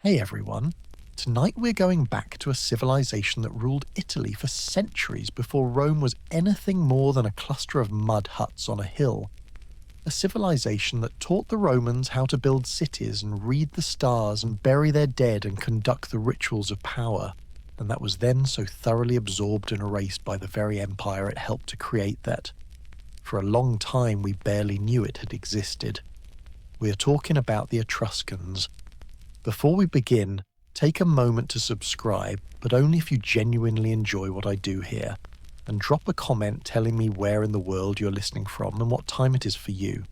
Hey everyone, tonight we're going back to a civilization that ruled Italy for centuries before Rome was anything more than a cluster of mud huts on a hill. A civilization that taught the Romans how to build cities and read the stars and bury their dead and conduct the rituals of power, and that was then so thoroughly absorbed and erased by the very empire it helped to create that, for a long time we barely knew it had existed. We are talking about the Etruscans. Before we begin, take a moment to subscribe, but only if you genuinely enjoy what I do here, and drop a comment telling me where in the world you're listening from and what time it is for you.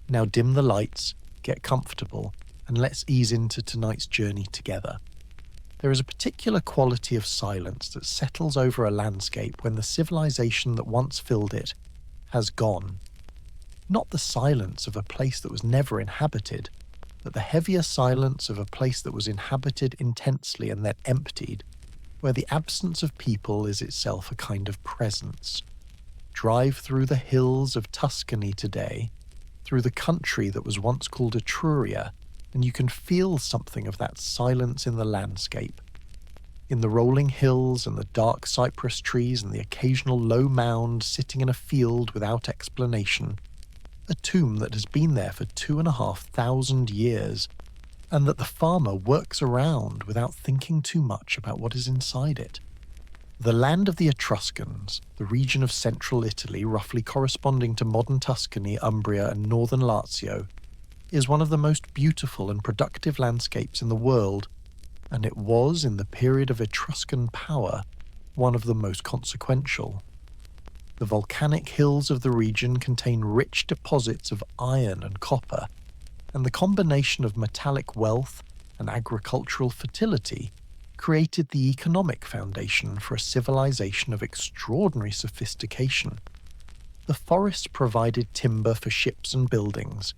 Now dim the lights, get comfortable, and let's ease into tonight's journey together. There is a particular quality of silence that settles over a landscape when the civilization that once filled it has gone. Not the silence of a place that was never inhabited, but the heavier silence of a place that was inhabited intensely and then emptied, where the absence of people is itself a kind of presence. Drive through the hills of Tuscany today, through the country that was once called Etruria, and you can feel something of that silence in the landscape. In the rolling hills and the dark cypress trees and the occasional low mound sitting in a field without explanation, a tomb that has been there for 2,500 years, and that the farmer works around without thinking too much about what is inside it. The land of the Etruscans, the region of central Italy roughly corresponding to modern Tuscany, Umbria and northern Lazio, is one of the most beautiful and productive landscapes in the world, and it was, in the period of Etruscan power, one of the most consequential. The volcanic hills of the region contain rich deposits of iron and copper, and the combination of metallic wealth and agricultural fertility created the economic foundation for a civilization of extraordinary sophistication. The forests provided timber for ships and buildings.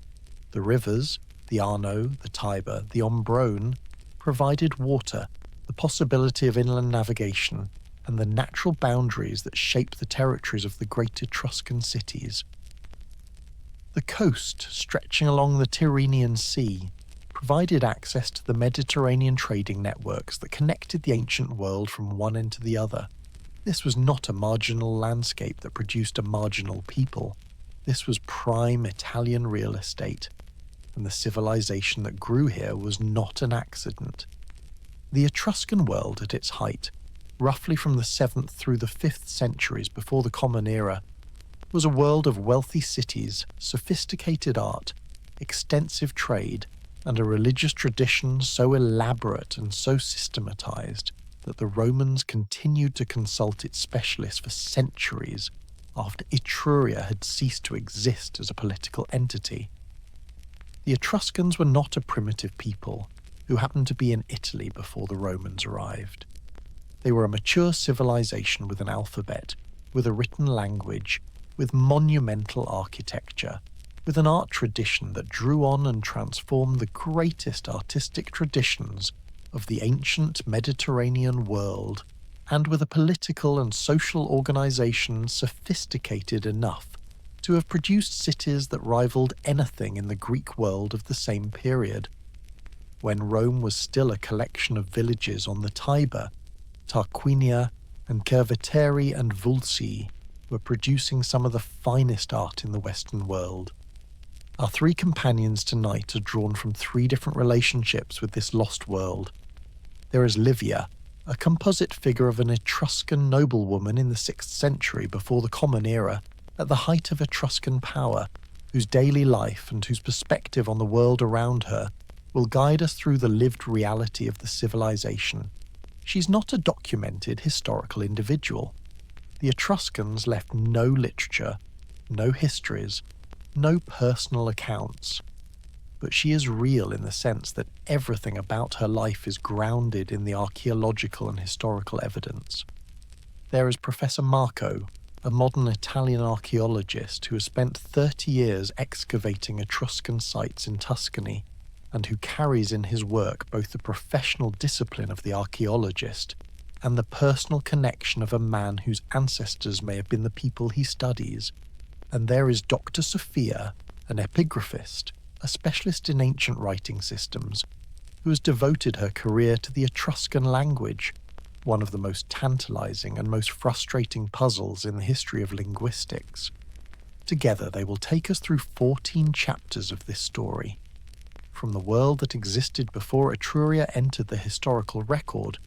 The rivers, the Arno, the Tiber, the Ombrone, provided water, the possibility of inland navigation, and the natural boundaries that shaped the territories of the great Etruscan cities. The coast, stretching along the Tyrrhenian Sea, provided access to the Mediterranean trading networks that connected the ancient world from one end to the other. This was not a marginal landscape that produced a marginal people. This was prime Italian real estate, and the civilization that grew here was not an accident. The Etruscan world at its height, roughly from the 7th through the 5th centuries before the Common Era, was a world of wealthy cities, sophisticated art, extensive trade, and a religious tradition so elaborate and so systematized that the Romans continued to consult its specialists for centuries after Etruria had ceased to exist as a political entity. The Etruscans were not a primitive people who happened to be in Italy before the Romans arrived. They were a mature civilization with an alphabet, with a written language, with monumental architecture, with an art tradition that drew on and transformed the greatest artistic traditions of the ancient Mediterranean world, and with a political and social organization sophisticated enough to have produced cities that rivaled anything in the Greek world of the same period. When Rome was still a collection of villages on the Tiber, Tarquinia and Cerveteri and Vulci were producing some of the finest art in the Western world. Our three companions tonight are drawn from three different relationships with this lost world. There is Livia, a composite figure of an Etruscan noblewoman in the 6th century before the Common Era, at the height of Etruscan power, whose daily life and whose perspective on the world around her will guide us through the lived reality of the civilization. She's not a documented historical individual. The Etruscans left no literature, no histories, no personal accounts. But she is real in the sense that everything about her life is grounded in the archaeological and historical evidence. There is Professor Marco, a modern Italian archaeologist who has spent 30 years excavating Etruscan sites in Tuscany, and who carries in his work both the professional discipline of the archaeologist and the personal connection of a man whose ancestors may have been the people he studies. And there is Dr. Sophia, an epigraphist, a specialist in ancient writing systems, who has devoted her career to the Etruscan language, one of the most tantalizing and most frustrating puzzles in the history of linguistics. Together, they will take us through 14 chapters of this story, from the world that existed before Etruria entered the historical record,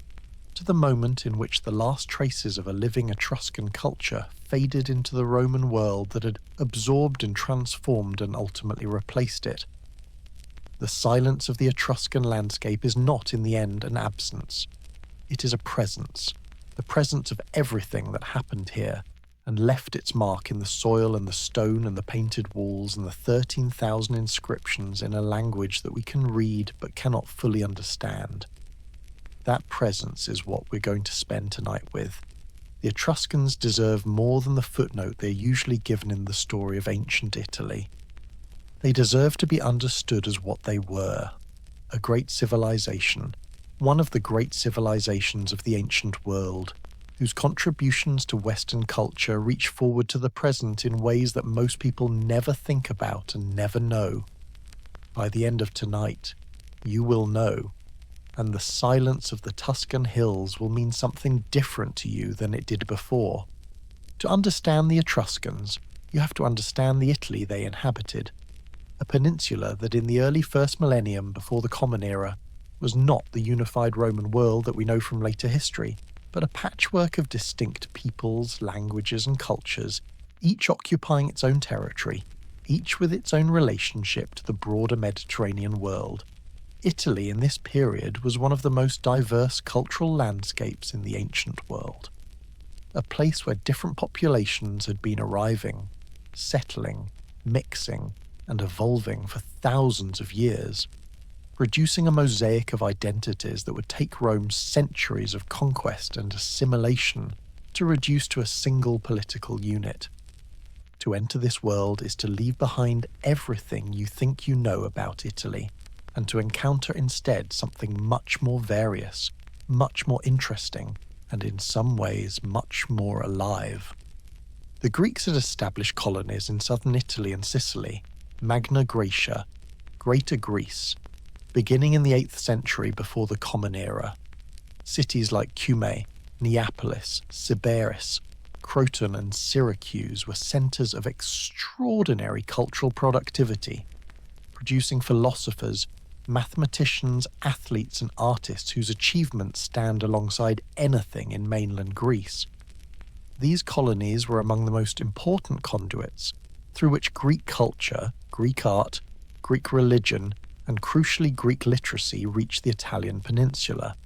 to the moment in which the last traces of a living Etruscan culture faded into the Roman world that had absorbed and transformed and ultimately replaced it. The silence of the Etruscan landscape is not, in the end, an absence. It is a presence, the presence of everything that happened here, and left its mark in the soil and the stone and the painted walls and the 13,000 inscriptions in a language that we can read but cannot fully understand. That presence is what we're going to spend tonight with. The Etruscans deserve more than the footnote they're usually given in the story of ancient Italy. They deserve to be understood as what they were, a great civilization, one of the great civilizations of the ancient world, whose contributions to Western culture reach forward to the present in ways that most people never think about and never know. By the end of tonight, you will know, and the silence of the Tuscan hills will mean something different to you than it did before. To understand the Etruscans, you have to understand the Italy they inhabited, a peninsula that in the early first millennium before the Common Era was not the unified Roman world that we know from later history, but a patchwork of distinct peoples, languages and cultures, each occupying its own territory, each with its own relationship to the broader Mediterranean world. Italy in this period was one of the most diverse cultural landscapes in the ancient world, a place where different populations had been arriving, settling, mixing, and evolving for thousands of years, producing a mosaic of identities that would take Rome centuries of conquest and assimilation to reduce to a single political unit. To enter this world is to leave behind everything you think you know about Italy, and to encounter instead something much more various, much more interesting, and in some ways much more alive. The Greeks had established colonies in southern Italy and Sicily, Magna Graecia, Greater Greece, beginning in the 8th century before the Common Era. Cities like Cumae, Neapolis, Sybaris, Croton and Syracuse were centres of extraordinary cultural productivity, producing philosophers, mathematicians, athletes and artists whose achievements stand alongside anything in mainland Greece. These colonies were among the most important conduits through which Greek culture, Greek art, Greek religion, and crucially Greek literacy reached the Italian peninsula.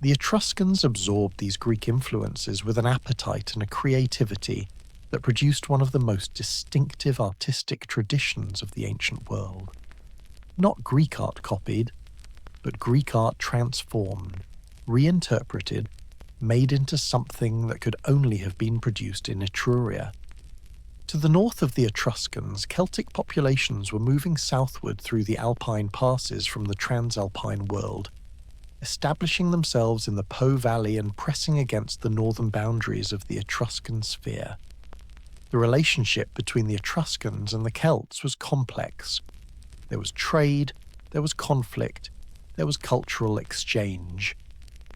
The Etruscans absorbed these Greek influences with an appetite and a creativity that produced one of the most distinctive artistic traditions of the ancient world. Not Greek art copied, but Greek art transformed, reinterpreted, made into something that could only have been produced in Etruria. To the north of the Etruscans, Celtic populations were moving southward through the Alpine passes from the Transalpine world, establishing themselves in the Po Valley and pressing against the northern boundaries of the Etruscan sphere. The relationship between the Etruscans and the Celts was complex. There was trade, there was conflict, there was cultural exchange,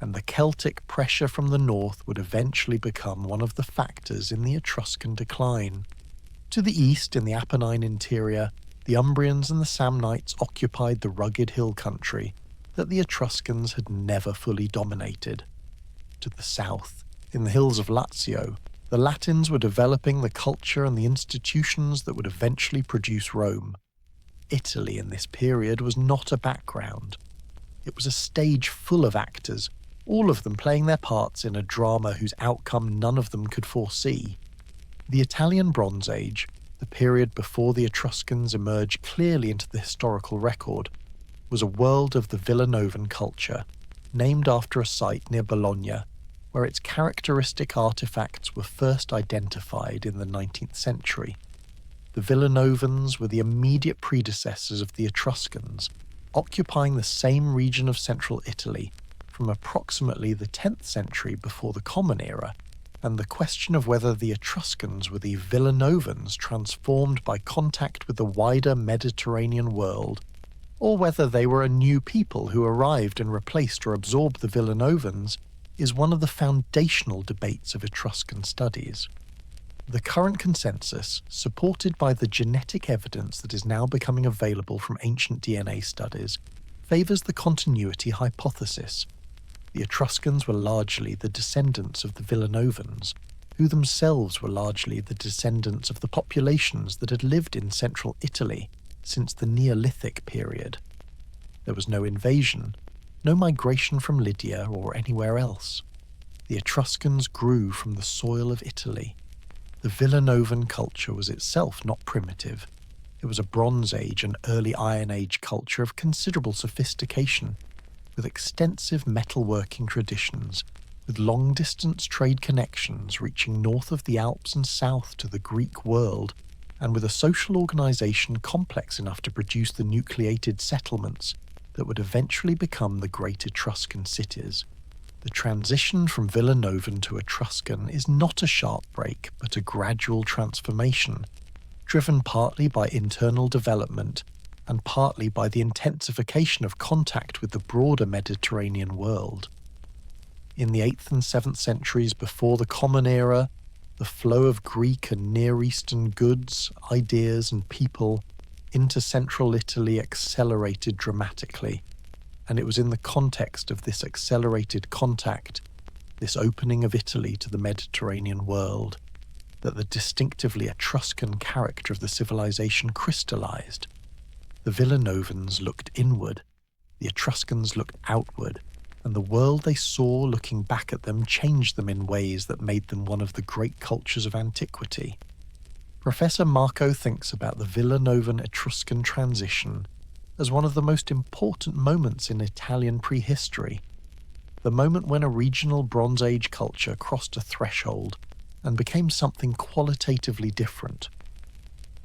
and the Celtic pressure from the north would eventually become one of the factors in the Etruscan decline. To the east, in the Apennine interior, the Umbrians and the Samnites occupied the rugged hill country that the Etruscans had never fully dominated. To the south, in the hills of Lazio, the Latins were developing the culture and the institutions that would eventually produce Rome. Italy in this period was not a background. It was a stage full of actors, all of them playing their parts in a drama whose outcome none of them could foresee. The Italian Bronze Age, the period before the Etruscans emerged clearly into the historical record, was a world of the Villanovan culture, named after a site near Bologna, where its characteristic artifacts were first identified in the 19th century. The Villanovans were the immediate predecessors of the Etruscans, occupying the same region of central Italy from approximately the 10th century before the Common Era, and the question of whether the Etruscans were the Villanovans transformed by contact with the wider Mediterranean world, or whether they were a new people who arrived and replaced or absorbed the Villanovans, is one of the foundational debates of Etruscan studies. The current consensus, supported by the genetic evidence that is now becoming available from ancient DNA studies, favours the continuity hypothesis. The Etruscans were largely the descendants of the Villanovans, who themselves were largely the descendants of the populations that had lived in central Italy since the Neolithic period. There was no invasion, no migration from Lydia or anywhere else. The Etruscans grew from the soil of Italy. The Villanovan culture was itself not primitive. It was a Bronze Age and early Iron Age culture of considerable sophistication, with extensive metalworking traditions, with long-distance trade connections reaching north of the Alps and south to the Greek world, and with a social organisation complex enough to produce the nucleated settlements that would eventually become the great Etruscan cities. The transition from Villanovan to Etruscan is not a sharp break, but a gradual transformation, driven partly by internal development and partly by the intensification of contact with the broader Mediterranean world. In the 8th and 7th centuries before the Common Era, the flow of Greek and Near Eastern goods, ideas and people into central Italy accelerated dramatically, and it was in the context of this accelerated contact, this opening of Italy to the Mediterranean world, that the distinctively Etruscan character of the civilization crystallized. The Villanovans looked inward, the Etruscans looked outward, and the world they saw looking back at them changed them in ways that made them one of the great cultures of antiquity. Professor Marco thinks about the Villanovan-Etruscan transition as one of the most important moments in Italian prehistory, the moment when a regional Bronze Age culture crossed a threshold and became something qualitatively different.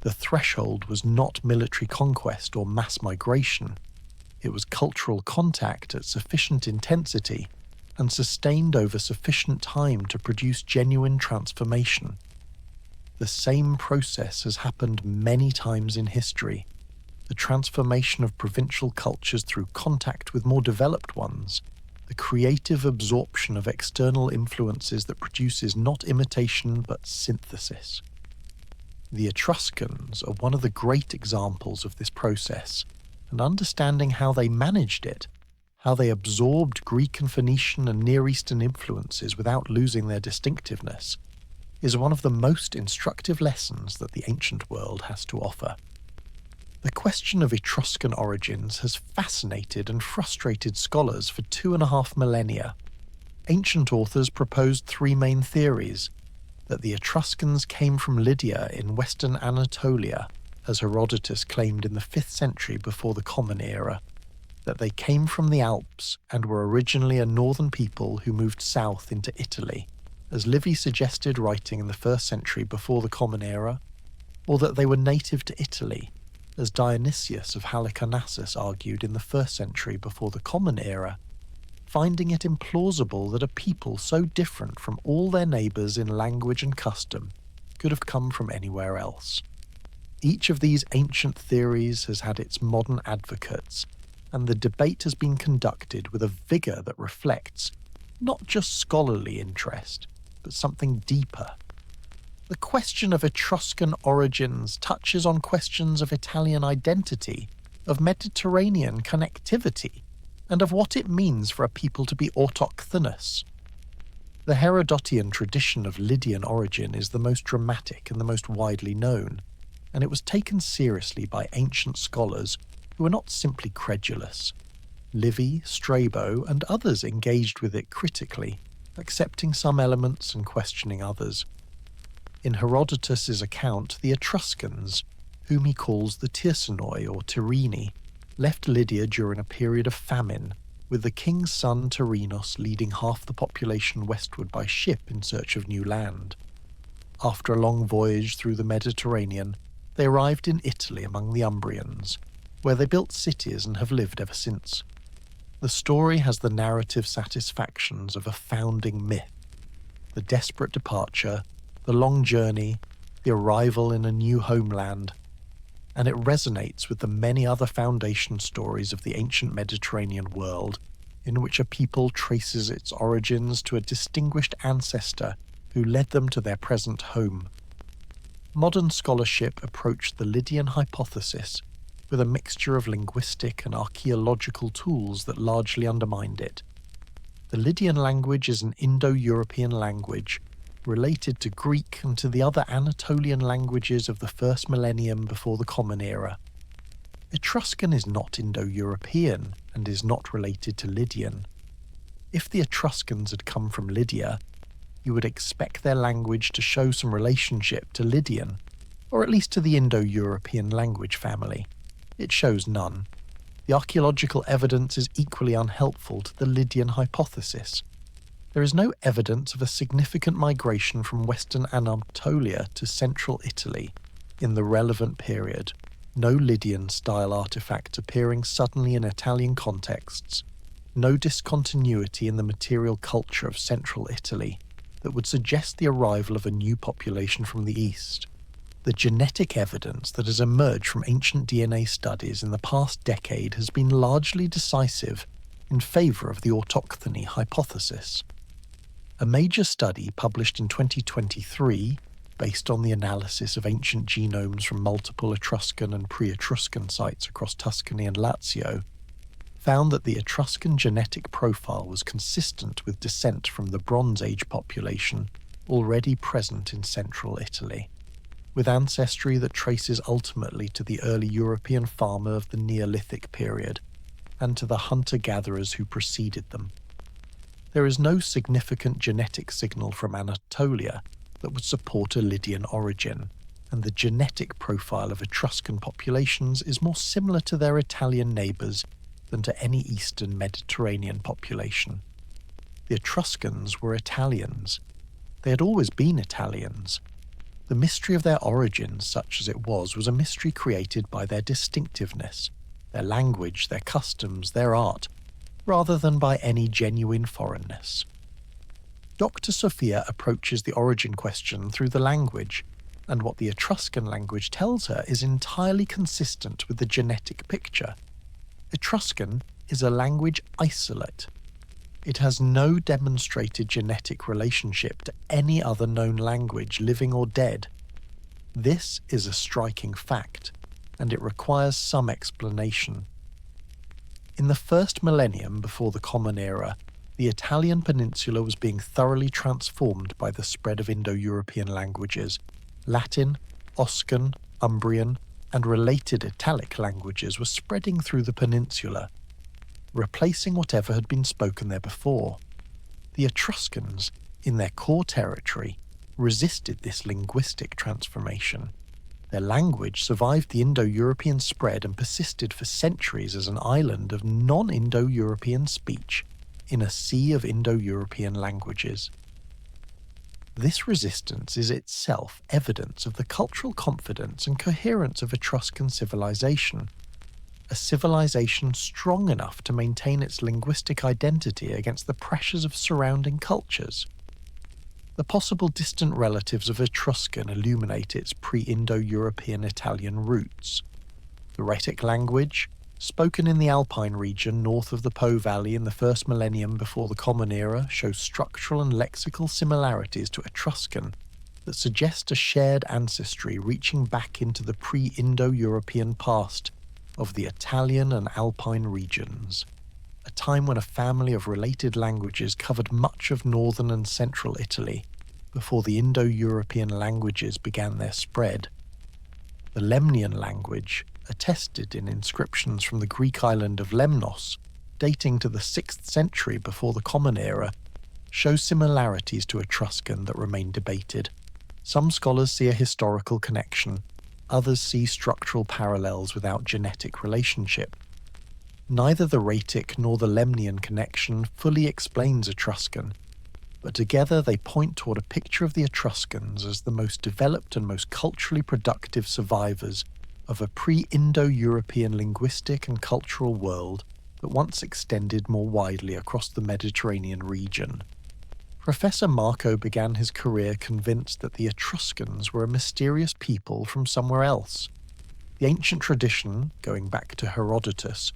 The threshold was not military conquest or mass migration. It was cultural contact at sufficient intensity and sustained over sufficient time to produce genuine transformation. The same process has happened many times in history. The transformation of provincial cultures through contact with more developed ones, the creative absorption of external influences that produces not imitation but synthesis. The Etruscans are one of the great examples of this process, and understanding how they managed it, how they absorbed Greek and Phoenician and Near Eastern influences without losing their distinctiveness, is one of the most instructive lessons that the ancient world has to offer. The question of Etruscan origins has fascinated and frustrated scholars for 2.5 millennia. Ancient authors proposed 3 main theories: that the Etruscans came from Lydia in western Anatolia, as Herodotus claimed in the 5th century before the Common Era, that they came from the Alps and were originally a northern people who moved south into Italy, as Livy suggested writing in the 1st century before the Common Era, or that they were native to Italy, as Dionysius of Halicarnassus argued in the 1st century before the Common Era, finding it implausible that a people so different from all their neighbours in language and custom could have come from anywhere else. Each of these ancient theories has had its modern advocates, and the debate has been conducted with a vigour that reflects not just scholarly interest, but something deeper. The question of Etruscan origins touches on questions of Italian identity, of Mediterranean connectivity, and of what it means for a people to be autochthonous. The Herodotian tradition of Lydian origin is the most dramatic and the most widely known, and it was taken seriously by ancient scholars who were not simply credulous. Livy, Strabo, and others engaged with it critically, accepting some elements and questioning others. In Herodotus's account, the Etruscans, whom he calls the Tirsenoi or Tyrrheni, left Lydia during a period of famine, with the king's son Tyrrhenos leading half the population westward by ship in search of new land. After a long voyage through the Mediterranean, they arrived in Italy among the Umbrians, where they built cities and have lived ever since. The story has the narrative satisfactions of a founding myth: the desperate departure, the long journey, the arrival in a new homeland, and it resonates with the many other foundation stories of the ancient Mediterranean world, in which a people traces its origins to a distinguished ancestor who led them to their present home. Modern scholarship approached the Lydian hypothesis with a mixture of linguistic and archaeological tools that largely undermined it. The Lydian language is an Indo-European language, related to Greek and to the other Anatolian languages of the first millennium before the Common Era. Etruscan is not Indo-European and is not related to Lydian. If the Etruscans had come from Lydia, you would expect their language to show some relationship to Lydian, or at least to the Indo-European language family. It shows none. The archaeological evidence is equally unhelpful to the Lydian hypothesis. There is no evidence of a significant migration from western Anatolia to central Italy in the relevant period, no Lydian-style artifacts appearing suddenly in Italian contexts, no discontinuity in the material culture of central Italy that would suggest the arrival of a new population from the east. The genetic evidence that has emerged from ancient DNA studies in the past decade has been largely decisive in favour of the autochthony hypothesis. A major study published in 2023, based on the analysis of ancient genomes from multiple Etruscan and pre-Etruscan sites across Tuscany and Lazio, found that the Etruscan genetic profile was consistent with descent from the Bronze Age population already present in central Italy, with ancestry that traces ultimately to the early European farmer of the Neolithic period and to the hunter-gatherers who preceded them. There is no significant genetic signal from Anatolia that would support a Lydian origin, and the genetic profile of Etruscan populations is more similar to their Italian neighbours than to any Eastern Mediterranean population. The Etruscans were Italians. They had always been Italians. The mystery of their origins, such as it was a mystery created by their distinctiveness, their language, their customs, their art, rather than by any genuine foreignness. Dr. Sophia approaches the origin question through the language, and what the Etruscan language tells her is entirely consistent with the genetic picture. Etruscan is a language isolate. It has no demonstrated genetic relationship to any other known language, living or dead. This is a striking fact, and it requires some explanation. In the first millennium before the Common Era, the Italian peninsula was being thoroughly transformed by the spread of Indo-European languages. Latin, Oscan, Umbrian, and related Italic languages were spreading through the peninsula, replacing whatever had been spoken there before. The Etruscans, in their core territory, resisted this linguistic transformation. Their language survived the Indo-European spread and persisted for centuries as an island of non-Indo-European speech in a sea of Indo-European languages. This resistance is itself evidence of the cultural confidence and coherence of Etruscan civilization, a civilization strong enough to maintain its linguistic identity against the pressures of surrounding cultures. The possible distant relatives of Etruscan illuminate its pre-Indo-European Italian roots. The Rhetic language, spoken in the Alpine region north of the Po Valley in the first millennium before the Common Era, shows structural and lexical similarities to Etruscan that suggest a shared ancestry reaching back into the pre-Indo-European past of the Italian and Alpine regions, a time when a family of related languages covered much of northern and central Italy before the Indo-European languages began their spread. The Lemnian language, attested in inscriptions from the Greek island of Lemnos, dating to the 6th century before the Common Era, shows similarities to Etruscan that remain debated. Some scholars see a historical connection, others see structural parallels without genetic relationship. Neither the Rhetic nor the Lemnian connection fully explains Etruscan, but together they point toward a picture of the Etruscans as the most developed and most culturally productive survivors of a pre-Indo-European linguistic and cultural world that once extended more widely across the Mediterranean region. Professor Marco began his career convinced that the Etruscans were a mysterious people from somewhere else. The ancient tradition, going back to Herodotus,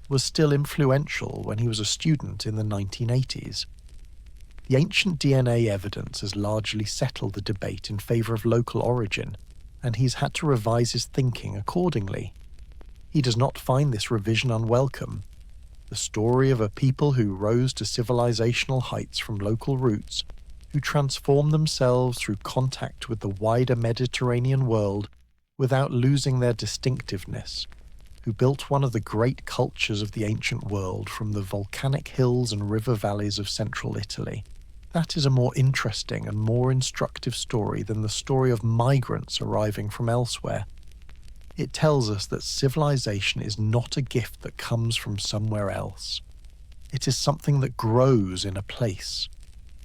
was still influential when he was a student in the 1980s. The ancient DNA evidence has largely settled the debate in favour of local origin, and he's had to revise his thinking accordingly. He does not find this revision unwelcome. The story of a people who rose to civilizational heights from local roots, who transformed themselves through contact with the wider Mediterranean world without losing their distinctiveness, who built one of the great cultures of the ancient world from the volcanic hills and river valleys of central Italy. That is a more interesting and more instructive story than the story of migrants arriving from elsewhere. It tells us that civilization is not a gift that comes from somewhere else. It is something that grows in a place,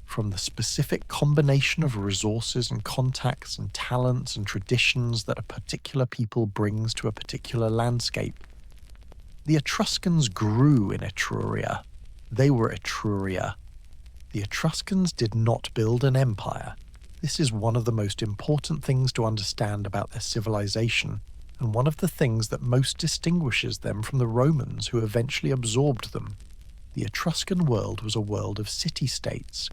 from the specific combination of resources and contacts and talents and traditions that a particular people brings to a particular landscape. The Etruscans grew in Etruria. They were Etruria. The Etruscans did not build an empire. This is one of the most important things to understand about their civilization, and one of the things that most distinguishes them from the Romans who eventually absorbed them. The Etruscan world was a world of city-states,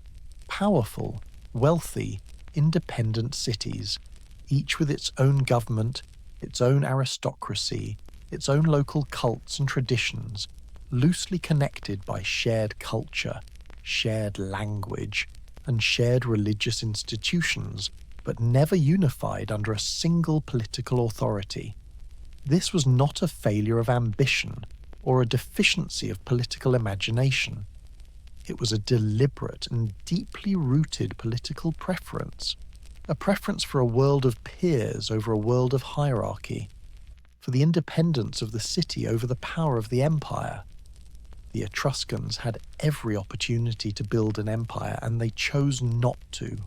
powerful, wealthy, independent cities, each with its own government, its own aristocracy, its own local cults and traditions, loosely connected by shared culture, shared language, and shared religious institutions, but never unified under a single political authority. This was not a failure of ambition or a deficiency of political imagination. It was a deliberate and deeply rooted political preference, a preference for a world of peers over a world of hierarchy, for the independence of the city over the power of the empire. The Etruscans had every opportunity to build an empire, and they chose not to.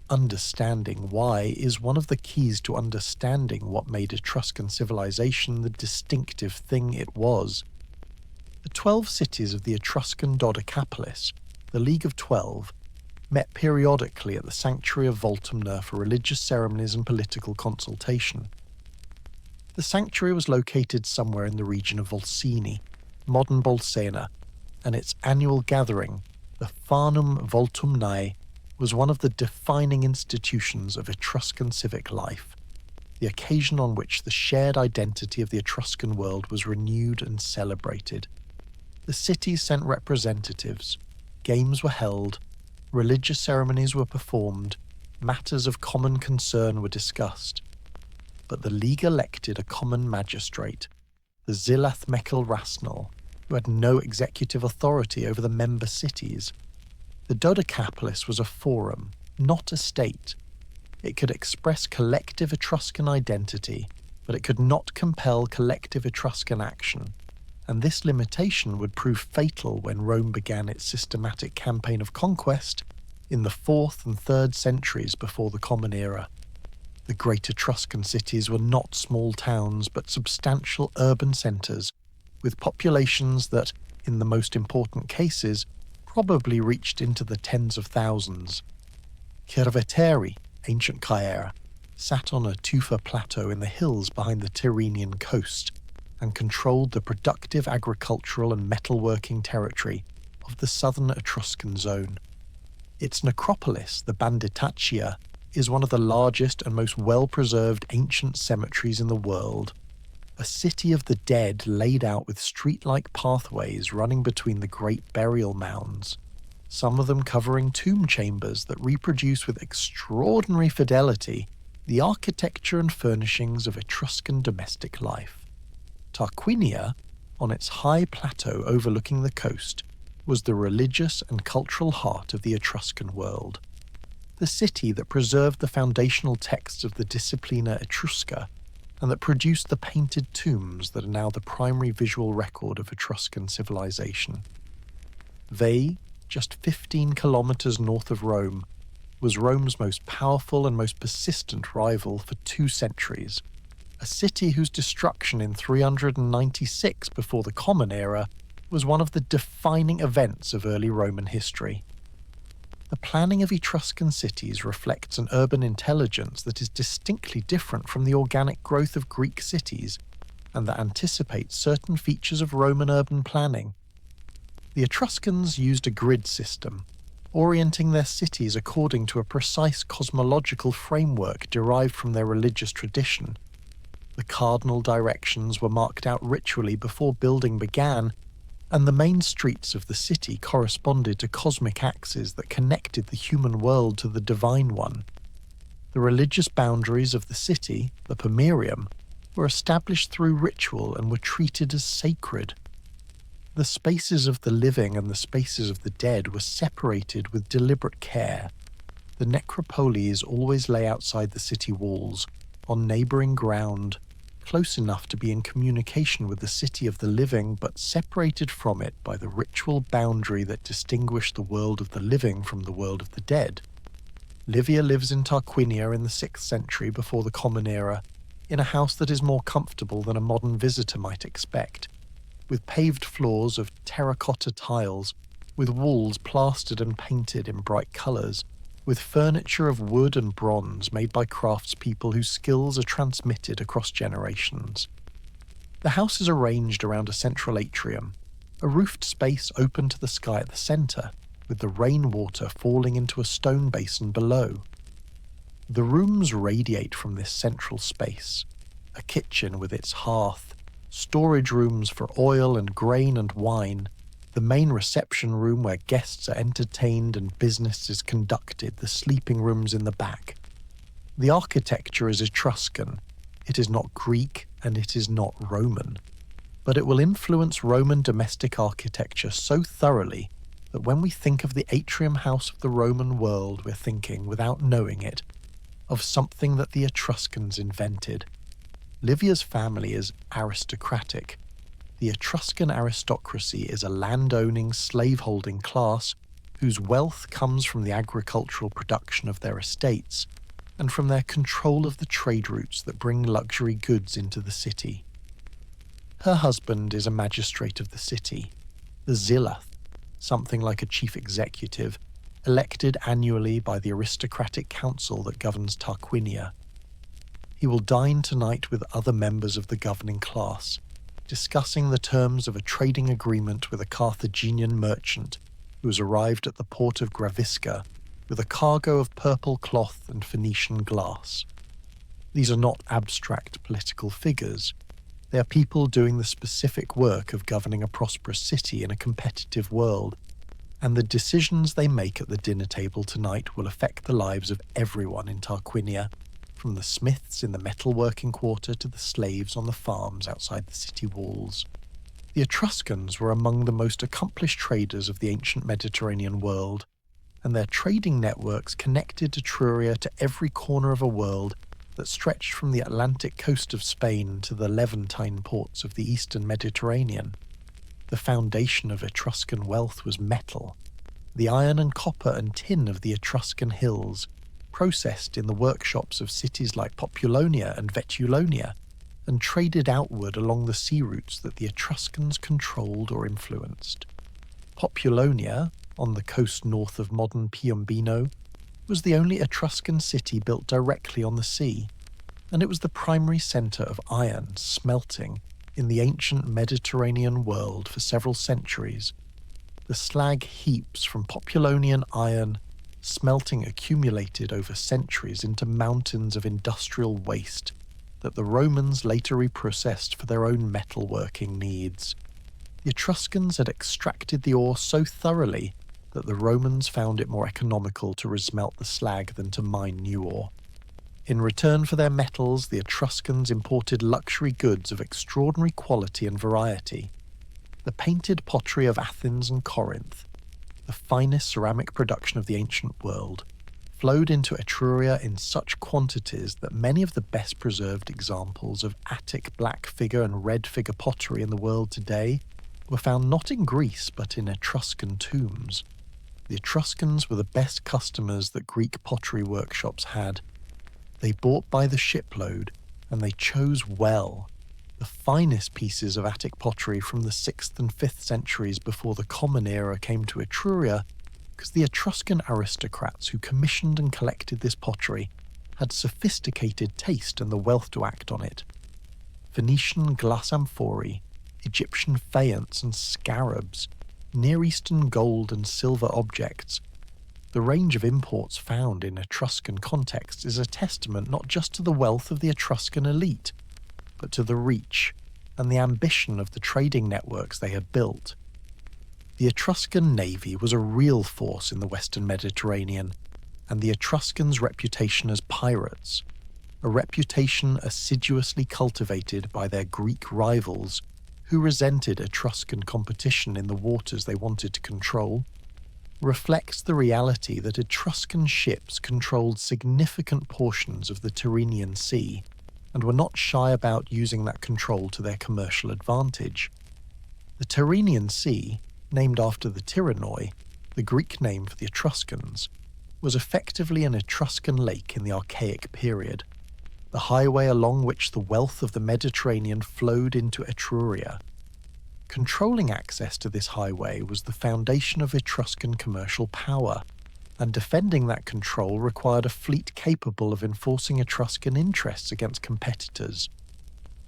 Understanding why is one of the keys to understanding what made Etruscan civilization the distinctive thing it was. The 12 cities of the Etruscan Dodecapolis, the League of 12, met periodically at the sanctuary of Voltumna for religious ceremonies and political consultation. The sanctuary was located somewhere in the region of Volsini, modern Bolsena, and its annual gathering, the Farnum Voltumnae, was one of the defining institutions of Etruscan civic life, the occasion on which the shared identity of the Etruscan world was renewed and celebrated. The cities sent representatives, games were held, religious ceremonies were performed, matters of common concern were discussed. But the League elected a common magistrate, the Zilath Mekel Rasnal, who had no executive authority over the member cities. The Dodecapolis was a forum, not a state. It could express collective Etruscan identity, but it could not compel collective Etruscan action, and this limitation would prove fatal when Rome began its systematic campaign of conquest in the 4th and 3rd centuries before the Common Era. The great Etruscan cities were not small towns, but substantial urban centres, with populations that, in the most important cases, probably reached into the tens of thousands. Cerveteri, ancient Caere, sat on a tufa plateau in the hills behind the Tyrrhenian coast and controlled the productive agricultural and metalworking territory of the southern Etruscan zone. Its necropolis, the Banditaccia, is one of the largest and most well-preserved ancient cemeteries in the world, a city of the dead laid out with street-like pathways running between the great burial mounds, some of them covering tomb chambers that reproduce with extraordinary fidelity the architecture and furnishings of Etruscan domestic life. Tarquinia, on its high plateau overlooking the coast, was the religious and cultural heart of the Etruscan world. The city that preserved the foundational texts of the Disciplina Etrusca and that produced the painted tombs that are now the primary visual record of Etruscan civilization. Veii, just 15 kilometers north of Rome, was Rome's most powerful and most persistent rival for 2 centuries, a city whose destruction in 396 before the Common Era was one of the defining events of early Roman history. The planning of Etruscan cities reflects an urban intelligence that is distinctly different from the organic growth of Greek cities, and that anticipates certain features of Roman urban planning. The Etruscans used a grid system, orienting their cities according to a precise cosmological framework derived from their religious tradition. The cardinal directions were marked out ritually before building began, and the main streets of the city corresponded to cosmic axes that connected the human world to the divine one. The religious boundaries of the city, the pomerium, were established through ritual and were treated as sacred. The spaces of the living and the spaces of the dead were separated with deliberate care. The necropolies always lay outside the city walls, on neighbouring ground, close enough to be in communication with the city of the living, but separated from it by the ritual boundary that distinguished the world of the living from the world of the dead. Livia lives in Tarquinia in the 6th century before the Common Era, in a house that is more comfortable than a modern visitor might expect, with paved floors of terracotta tiles, with walls plastered and painted in bright colours, with furniture of wood and bronze made by craftspeople whose skills are transmitted across generations. The house is arranged around a central atrium, a roofed space open to the sky at the centre, with the rainwater falling into a stone basin below. The rooms radiate from this central space, a kitchen with its hearth, storage rooms for oil and grain and wine, the main reception room where guests are entertained and business is conducted, the sleeping rooms in the back. The architecture is Etruscan. It is not Greek and it is not Roman. But it will influence Roman domestic architecture so thoroughly that when we think of the atrium house of the Roman world, we're thinking, without knowing it, of something that the Etruscans invented. Livia's family is aristocratic. The Etruscan aristocracy is a land-owning, slave-holding class whose wealth comes from the agricultural production of their estates and from their control of the trade routes that bring luxury goods into the city. Her husband is a magistrate of the city, the Zilath, something like a chief executive, elected annually by the aristocratic council that governs Tarquinia. He will dine tonight with other members of the governing class, discussing the terms of a trading agreement with a Carthaginian merchant who has arrived at the port of Gravisca with a cargo of purple cloth and Phoenician glass. These are not abstract political figures. They are people doing the specific work of governing a prosperous city in a competitive world, and the decisions they make at the dinner table tonight will affect the lives of everyone in Tarquinia, from the smiths in the metalworking quarter to the slaves on the farms outside the city walls. The Etruscans were among the most accomplished traders of the ancient Mediterranean world, and their trading networks connected Etruria to every corner of a world that stretched from the Atlantic coast of Spain to the Levantine ports of the eastern Mediterranean. The foundation of Etruscan wealth was metal, the iron and copper and tin of the Etruscan hills, processed in the workshops of cities like Populonia and Vetulonia, and traded outward along the sea routes that the Etruscans controlled or influenced. Populonia, on the coast north of modern Piombino, was the only Etruscan city built directly on the sea, and it was the primary centre of iron smelting in the ancient Mediterranean world for several centuries. The slag heaps from Populonian iron smelting accumulated over centuries into mountains of industrial waste that the Romans later reprocessed for their own metalworking needs. The Etruscans had extracted the ore so thoroughly that the Romans found it more economical to resmelt the slag than to mine new ore. In return for their metals, the Etruscans imported luxury goods of extraordinary quality and variety. The painted pottery of Athens and Corinth, the finest ceramic production of the ancient world, flowed into Etruria in such quantities that many of the best preserved examples of Attic black figure and red figure pottery in the world today were found not in Greece but in Etruscan tombs. The Etruscans were the best customers that Greek pottery workshops had. They bought by the shipload, and they chose well. The finest pieces of Attic pottery from the 6th and 5th centuries before the Common Era came to Etruria because the Etruscan aristocrats who commissioned and collected this pottery had sophisticated taste and the wealth to act on it. Phoenician glass amphorae, Egyptian faience and scarabs, Near Eastern gold and silver objects. The range of imports found in Etruscan contexts is a testament not just to the wealth of the Etruscan elite, but to the reach and the ambition of the trading networks they had built. The Etruscan navy was a real force in the Western Mediterranean, and the Etruscans' reputation as pirates, a reputation assiduously cultivated by their Greek rivals who resented Etruscan competition in the waters they wanted to control, reflects the reality that Etruscan ships controlled significant portions of the Tyrrhenian Sea and were not shy about using that control to their commercial advantage. The Tyrrhenian Sea, named after the Tyrrhenoi, the Greek name for the Etruscans, was effectively an Etruscan lake in the Archaic period, the highway along which the wealth of the Mediterranean flowed into Etruria. Controlling access to this highway was the foundation of Etruscan commercial power, and defending that control required a fleet capable of enforcing Etruscan interests against competitors.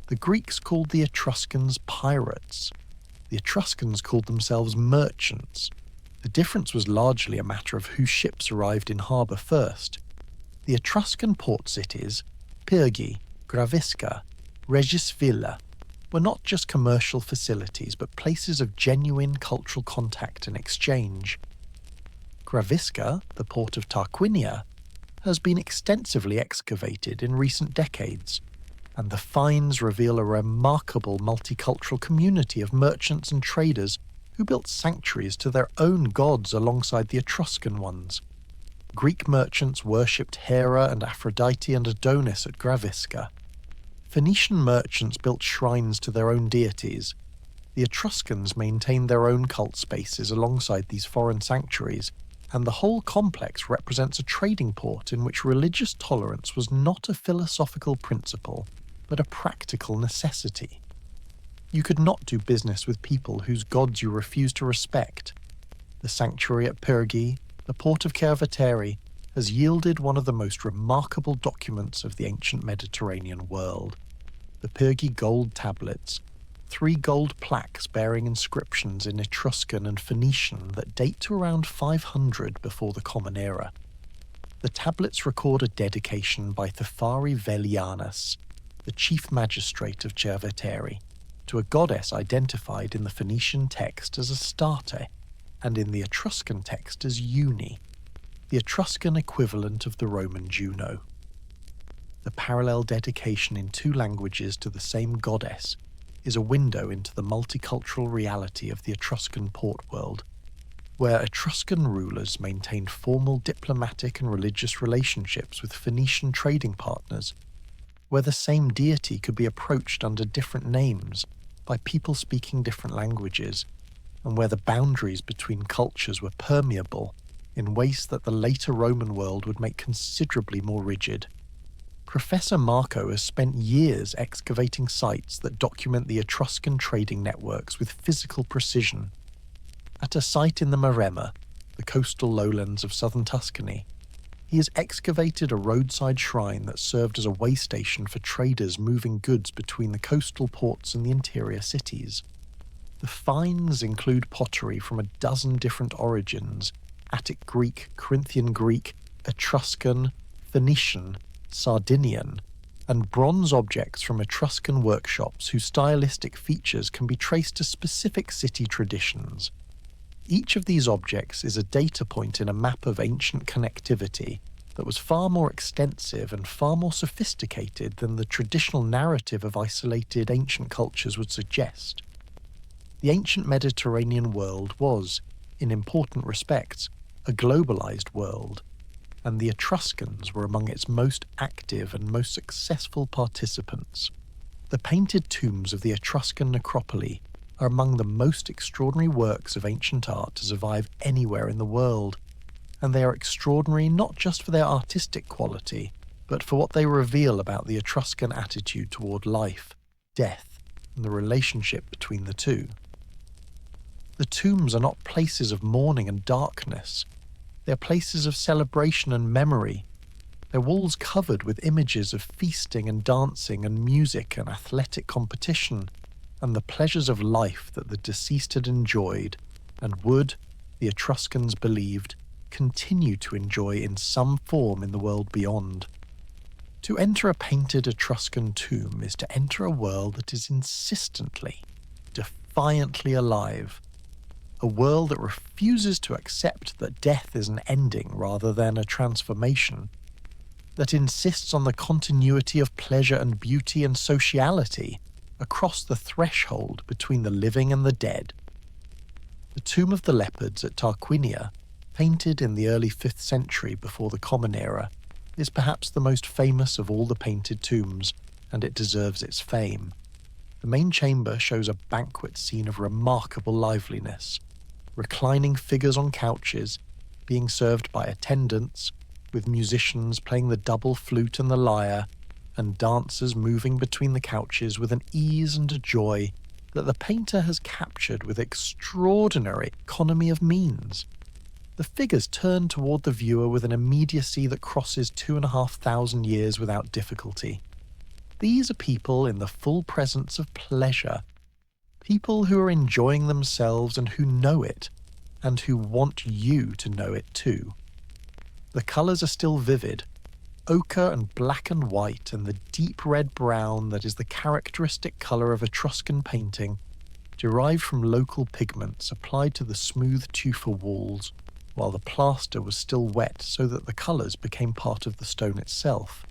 The Greeks called the Etruscans pirates. The Etruscans called themselves merchants. The difference was largely a matter of whose ships arrived in harbour first. The Etruscan port cities, Pyrgi, Gravisca, Regisvilla, were not just commercial facilities but places of genuine cultural contact and exchange. Gravisca, the port of Tarquinia, has been extensively excavated in recent decades, and the finds reveal a remarkable multicultural community of merchants and traders who built sanctuaries to their own gods alongside the Etruscan ones. Greek merchants worshipped Hera and Aphrodite and Adonis at Gravisca. Phoenician merchants built shrines to their own deities. The Etruscans maintained their own cult spaces alongside these foreign sanctuaries, and the whole complex represents a trading port in which religious tolerance was not a philosophical principle, but a practical necessity. You could not do business with people whose gods you refused to respect. The sanctuary at Pyrgi, the port of Cerveteri, has yielded one of the most remarkable documents of the ancient Mediterranean world. The Pyrgi gold tablets, 3 gold plaques bearing inscriptions in Etruscan and Phoenician that date to around 500 before the Common Era. The tablets record a dedication by Thefari Velianus, the chief magistrate of Cerveteri, to a goddess identified in the Phoenician text as Astarte and in the Etruscan text as Uni, the Etruscan equivalent of the Roman Juno. The parallel dedication in 2 languages to the same goddess is a window into the multicultural reality of the Etruscan port world, where Etruscan rulers maintained formal diplomatic and religious relationships with Phoenician trading partners, where the same deity could be approached under different names by people speaking different languages, and where the boundaries between cultures were permeable in ways that the later Roman world would make considerably more rigid. Professor Marco has spent years excavating sites that document the Etruscan trading networks with physical precision. At a site in the Maremma, the coastal lowlands of southern Tuscany, he has excavated a roadside shrine that served as a way station for traders moving goods between the coastal ports and the interior cities. The finds include pottery from a dozen different origins: Attic Greek, Corinthian Greek, Etruscan, Phoenician, Sardinian, and bronze objects from Etruscan workshops whose stylistic features can be traced to specific city traditions. Each of these objects is a data point in a map of ancient connectivity that was far more extensive and far more sophisticated than the traditional narrative of isolated ancient cultures would suggest. The ancient Mediterranean world was, in important respects, a globalized world, and the Etruscans were among its most active and most successful participants. The painted tombs of the Etruscan necropoli are among the most extraordinary works of ancient art to survive anywhere in the world, and they are extraordinary not just for their artistic quality, but for what they reveal about the Etruscan attitude toward life, death, and the relationship between the two. The tombs are not places of mourning and darkness, They are places of celebration and memory, their walls covered with images of feasting and dancing and music and athletic competition, and the pleasures of life that the deceased had enjoyed and would, the Etruscans believed, continue to enjoy in some form in the world beyond. To enter a painted Etruscan tomb is to enter a world that is insistently, defiantly alive, a world that refuses to accept that death is an ending rather than a transformation, that insists on the continuity of pleasure and beauty and sociality across the threshold between the living and the dead. The Tomb of the Leopards at Tarquinia, painted in the early 5th century before the Common Era, is perhaps the most famous of all the painted tombs, and it deserves its fame. The main chamber shows a banquet scene of remarkable liveliness, reclining figures on couches, being served by attendants, with musicians playing the double flute and the lyre, and dancers moving between the couches with an ease and a joy that the painter has captured with extraordinary economy of means. The figures turn toward the viewer with an immediacy that crosses 2,500 years without difficulty. These are people in the full presence of pleasure, people who are enjoying themselves and who know it, and who want you to know it too. The colours are still vivid, ochre and black and white, and the deep red-brown that is the characteristic colour of Etruscan painting, derived from local pigments applied to the smooth tufa walls, while the plaster was still wet so that the colours became part of the stone itself.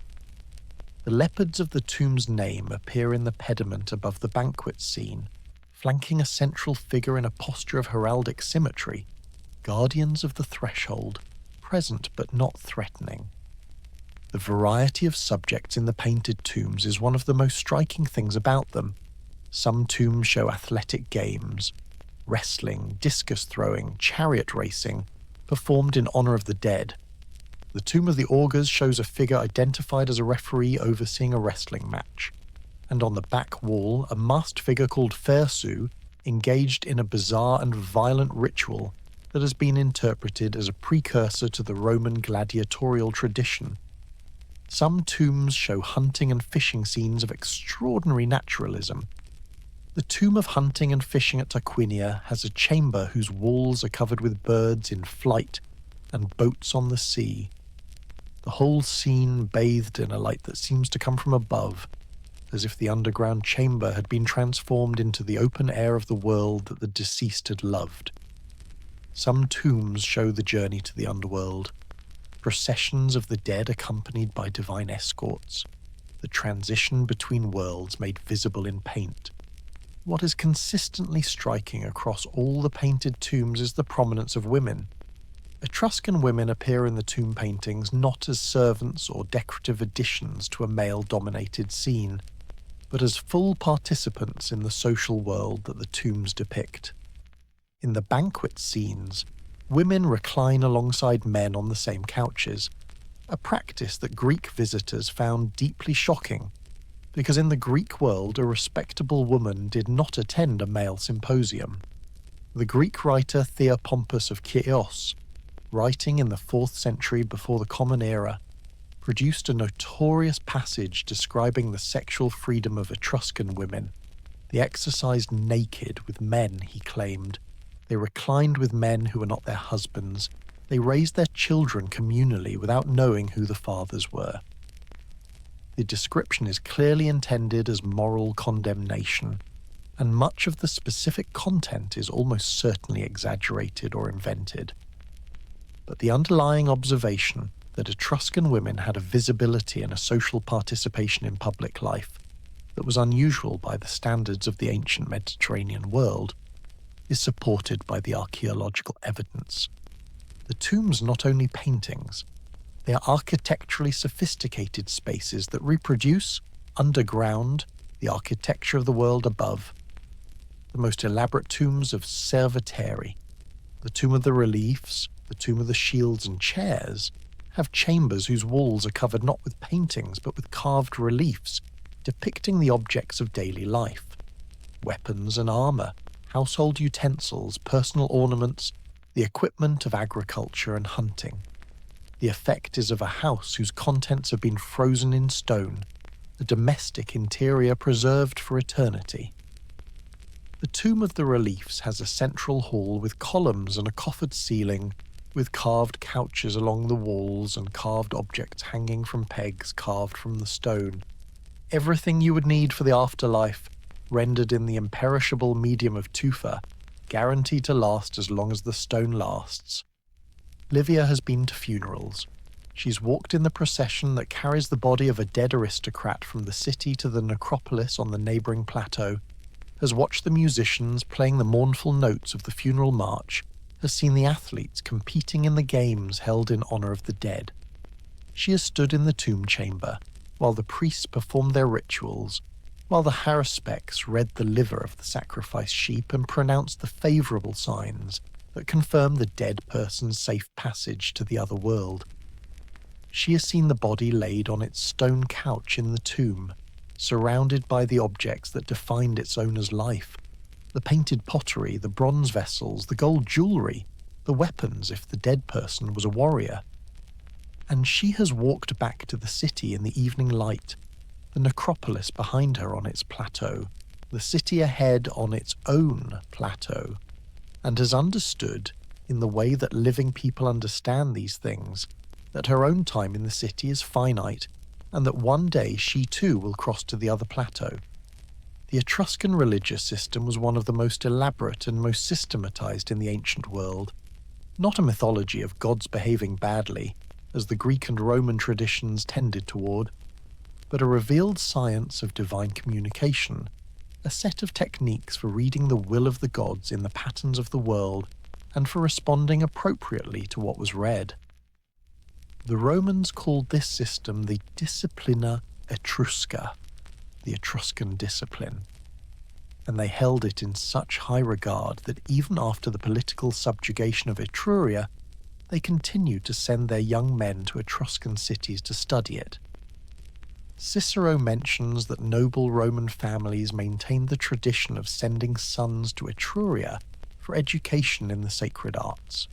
The leopards of the tomb's name appear in the pediment above the banquet scene, flanking a central figure in a posture of heraldic symmetry, guardians of the threshold, present but not threatening. The variety of subjects in the painted tombs is one of the most striking things about them. Some tombs show athletic games, wrestling, discus throwing, chariot racing, performed in honour of the dead. The Tomb of the Augurs shows a figure identified as a referee overseeing a wrestling match, and on the back wall a masked figure called Fersu engaged in a bizarre and violent ritual that has been interpreted as a precursor to the Roman gladiatorial tradition. Some tombs show hunting and fishing scenes of extraordinary naturalism. The Tomb of Hunting and Fishing at Tarquinia has a chamber whose walls are covered with birds in flight and boats on the sea. The whole scene bathed in a light that seems to come from above, as if the underground chamber had been transformed into the open air of the world that the deceased had loved. Some tombs show the journey to the underworld, processions of the dead accompanied by divine escorts, the transition between worlds made visible in paint. What is consistently striking across all the painted tombs is the prominence of women. Etruscan women appear in the tomb paintings not as servants or decorative additions to a male-dominated scene, but as full participants in the social world that the tombs depict. In the banquet scenes, women recline alongside men on the same couches, a practice that Greek visitors found deeply shocking, because in the Greek world a respectable woman did not attend a male symposium. The Greek writer Theopompus of Chios, writing in the 4th century before the Common Era, produced a notorious passage describing the sexual freedom of Etruscan women. They exercised naked with men, he claimed. They reclined with men who were not their husbands. They raised their children communally without knowing who the fathers were. The description is clearly intended as moral condemnation, and much of the specific content is almost certainly exaggerated or invented. But the underlying observation that Etruscan women had a visibility and a social participation in public life that was unusual by the standards of the ancient Mediterranean world is supported by the archaeological evidence. The tombs are not only paintings, they are architecturally sophisticated spaces that reproduce, underground, the architecture of the world above. The most elaborate tombs of Cerveteri, the Tomb of the Reliefs, the Tomb of the Shields and Chairs, have chambers whose walls are covered not with paintings but with carved reliefs depicting the objects of daily life. Weapons and armour, household utensils, personal ornaments, the equipment of agriculture and hunting. The effect is of a house whose contents have been frozen in stone, a domestic interior preserved for eternity. The tomb of the reliefs has a central hall with columns and a coffered ceiling, with carved couches along the walls and carved objects hanging from pegs carved from the stone. Everything you would need for the afterlife, rendered in the imperishable medium of tufa, guaranteed to last as long as the stone lasts. Livia has been to funerals. She's walked in the procession that carries the body of a dead aristocrat from the city to the necropolis on the neighbouring plateau, has watched the musicians playing the mournful notes of the funeral march, has seen the athletes competing in the games held in honour of the dead. She has stood in the tomb chamber, while the priests performed their rituals, while the haruspecs read the liver of the sacrificed sheep and pronounced the favourable signs that confirm the dead person's safe passage to the other world. She has seen the body laid on its stone couch in the tomb, surrounded by the objects that defined its owner's life, the painted pottery, the bronze vessels, the gold jewellery, the weapons if the dead person was a warrior. And she has walked back to the city in the evening light, the necropolis behind her on its plateau, the city ahead on its own plateau, and has understood, in the way that living people understand these things, that her own time in the city is finite, and that one day she too will cross to the other plateau. The Etruscan religious system was one of the most elaborate and most systematized in the ancient world, not a mythology of gods behaving badly, as the Greek and Roman traditions tended toward, but a revealed science of divine communication, a set of techniques for reading the will of the gods in the patterns of the world and for responding appropriately to what was read. The Romans called this system the Disciplina Etrusca, the Etruscan discipline, and they held it in such high regard that even after the political subjugation of Etruria, they continued to send their young men to Etruscan cities to study it. Cicero mentions that noble Roman families maintained the tradition of sending sons to Etruria for education in the sacred arts.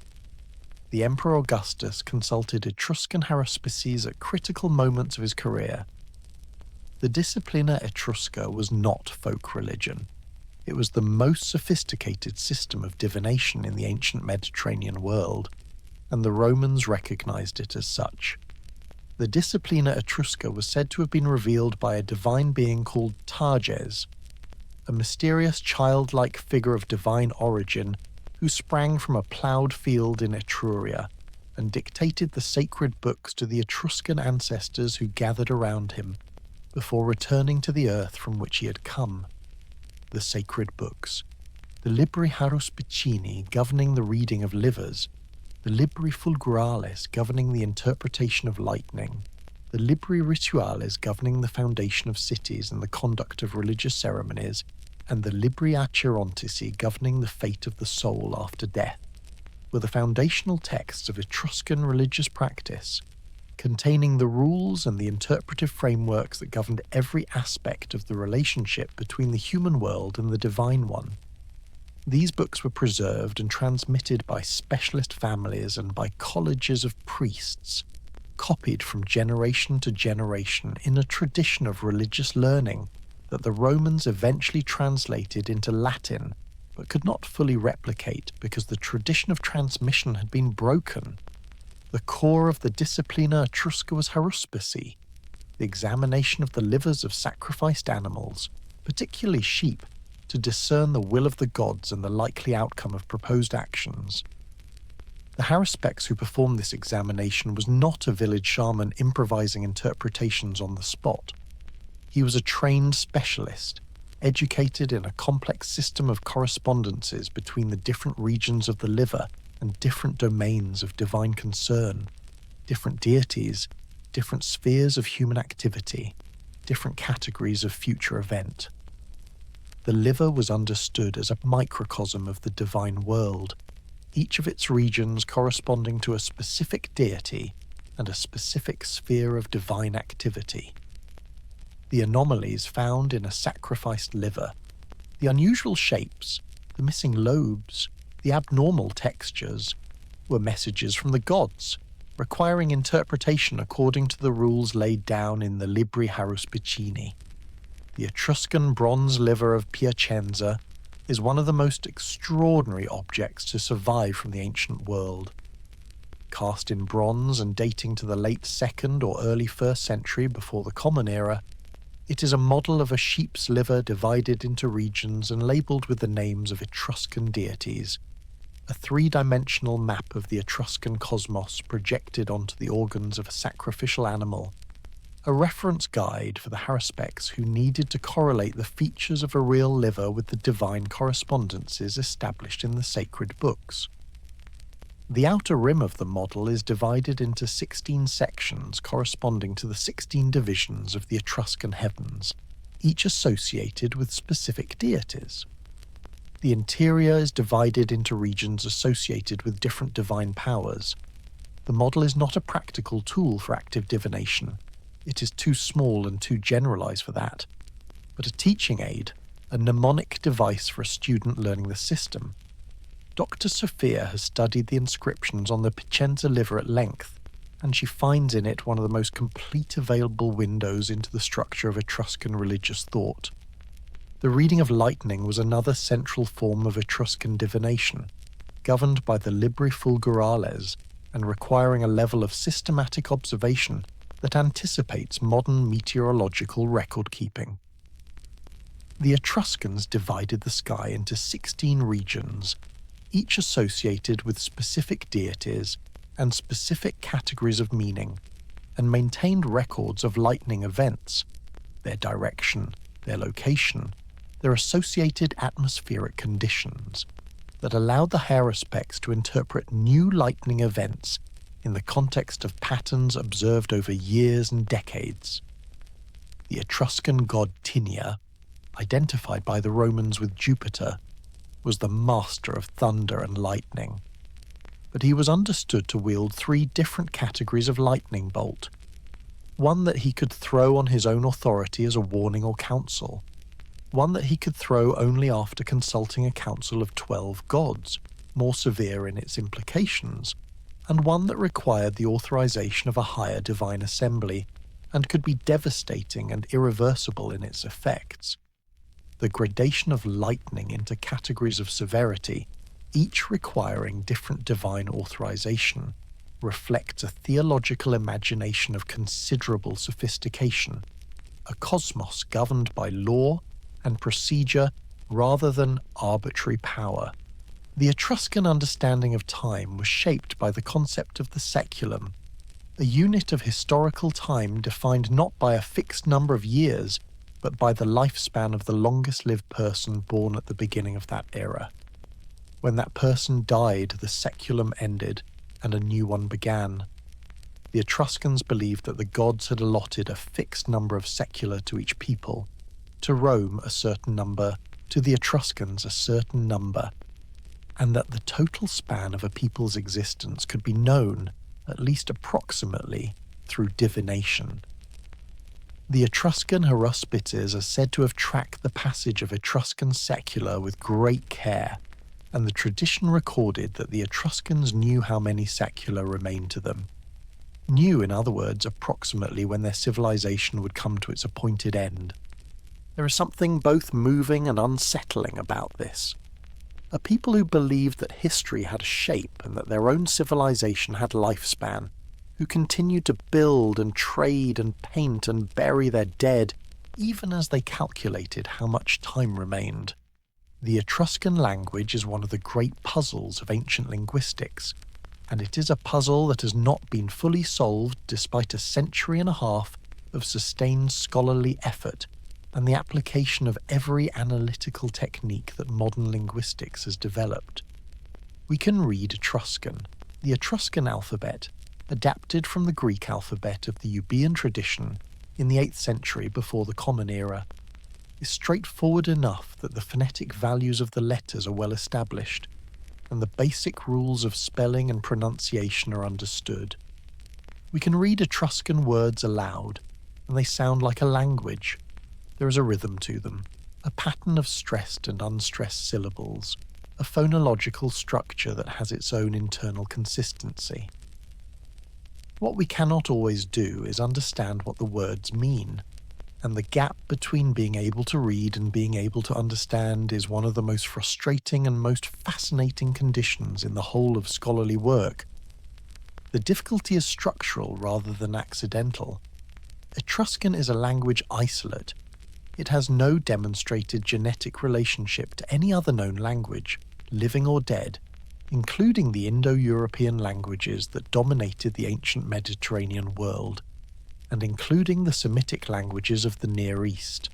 The Emperor Augustus consulted Etruscan haruspices at critical moments of his career. The Disciplina Etrusca was not folk religion. It was the most sophisticated system of divination in the ancient Mediterranean world, and the Romans recognized it as such. The Disciplina Etrusca was said to have been revealed by a divine being called Targes, a mysterious childlike figure of divine origin who sprang from a ploughed field in Etruria and dictated the sacred books to the Etruscan ancestors who gathered around him before returning to the earth from which he had come. The sacred books, the Libri Haruspicini governing the reading of livers, the Libri Fulguralis governing the interpretation of lightning, the Libri Rituales governing the foundation of cities and the conduct of religious ceremonies, and the Libri Acherontici governing the fate of the soul after death, were the foundational texts of Etruscan religious practice, containing the rules and the interpretive frameworks that governed every aspect of the relationship between the human world and the divine one. These books were preserved and transmitted by specialist families and by colleges of priests, copied from generation to generation in a tradition of religious learning that the Romans eventually translated into Latin, but could not fully replicate because the tradition of transmission had been broken. The core of the Disciplina Etrusca was haruspicy, the examination of the livers of sacrificed animals, particularly sheep, to discern the will of the gods and the likely outcome of proposed actions. The haruspex who performed this examination was not a village shaman improvising interpretations on the spot. He was a trained specialist, educated in a complex system of correspondences between the different regions of the liver and different domains of divine concern, different deities, different spheres of human activity, different categories of future event. The liver was understood as a microcosm of the divine world, each of its regions corresponding to a specific deity and a specific sphere of divine activity. The anomalies found in a sacrificed liver, the unusual shapes, the missing lobes, The abnormal textures were messages from the gods, requiring interpretation according to the rules laid down in the Libri Haruspicini. The Etruscan bronze liver of Piacenza is one of the most extraordinary objects to survive from the ancient world. Cast in bronze and dating to the late 2nd or early 1st century before the Common Era, it is a model of a sheep's liver divided into regions and labelled with the names of Etruscan deities, a three-dimensional map of the Etruscan cosmos projected onto the organs of a sacrificial animal, a reference guide for the haruspecs who needed to correlate the features of a real liver with the divine correspondences established in the sacred books. The outer rim of the model is divided into 16 sections corresponding to the 16 divisions of the Etruscan heavens, each associated with specific deities. The interior is divided into regions associated with different divine powers. The model is not a practical tool for active divination. It is too small and too generalized for that, but a teaching aid, a mnemonic device for a student learning the system. Dr. Sophia has studied the inscriptions on the Piacenza liver at length, and she finds in it one of the most complete available windows into the structure of Etruscan religious thought. The reading of lightning was another central form of Etruscan divination, governed by the Libri Fulgurales and requiring a level of systematic observation that anticipates modern meteorological record-keeping. The Etruscans divided the sky into 16 regions, each associated with specific deities and specific categories of meaning, and maintained records of lightning events, their direction, their location, their associated atmospheric conditions, that allowed the haruspecs to interpret new lightning events in the context of patterns observed over years and decades. The Etruscan god Tinia, identified by the Romans with Jupiter, was the master of thunder and lightning, but he was understood to wield 3 different categories of lightning bolt, one that he could throw on his own authority as a warning or counsel, one that he could throw only after consulting a council of 12 gods, more severe in its implications, and one that required the authorization of a higher divine assembly and could be devastating and irreversible in its effects. The gradation of lightning into categories of severity, each requiring different divine authorization, reflects a theological imagination of considerable sophistication, a cosmos governed by law and procedure rather than arbitrary power. The Etruscan understanding of time was shaped by the concept of the saeculum, a unit of historical time defined not by a fixed number of years, but by the lifespan of the longest-lived person born at the beginning of that era. When that person died, the saeculum ended, and a new one began. The Etruscans believed that the gods had allotted a fixed number of saecula to each people, to Rome a certain number, to the Etruscans a certain number, and that the total span of a people's existence could be known, at least approximately, through divination. The Etruscan haruspices are said to have tracked the passage of Etruscan saecula with great care, and the tradition recorded that the Etruscans knew how many saecula remained to them. Knew, in other words, approximately when their civilization would come to its appointed end. There is something both moving and unsettling about this. A people who believed that history had a shape and that their own civilization had lifespan, who continued to build and trade and paint and bury their dead, even as they calculated how much time remained. The Etruscan language is one of the great puzzles of ancient linguistics, and it is a puzzle that has not been fully solved despite a century and a half of sustained scholarly effort and the application of every analytical technique that modern linguistics has developed. We can read Etruscan, the Etruscan alphabet, adapted from the Greek alphabet of the Euboean tradition in the 8th century before the Common Era, is straightforward enough that the phonetic values of the letters are well established, and the basic rules of spelling and pronunciation are understood. We can read Etruscan words aloud, and they sound like a language. There is a rhythm to them, a pattern of stressed and unstressed syllables, a phonological structure that has its own internal consistency. What we cannot always do is understand what the words mean, and the gap between being able to read and being able to understand is one of the most frustrating and most fascinating conditions in the whole of scholarly work. The difficulty is structural rather than accidental. Etruscan is a language isolate. It has no demonstrated genetic relationship to any other known language, living or dead, including the Indo-European languages that dominated the ancient Mediterranean world, and including the Semitic languages of the Near East.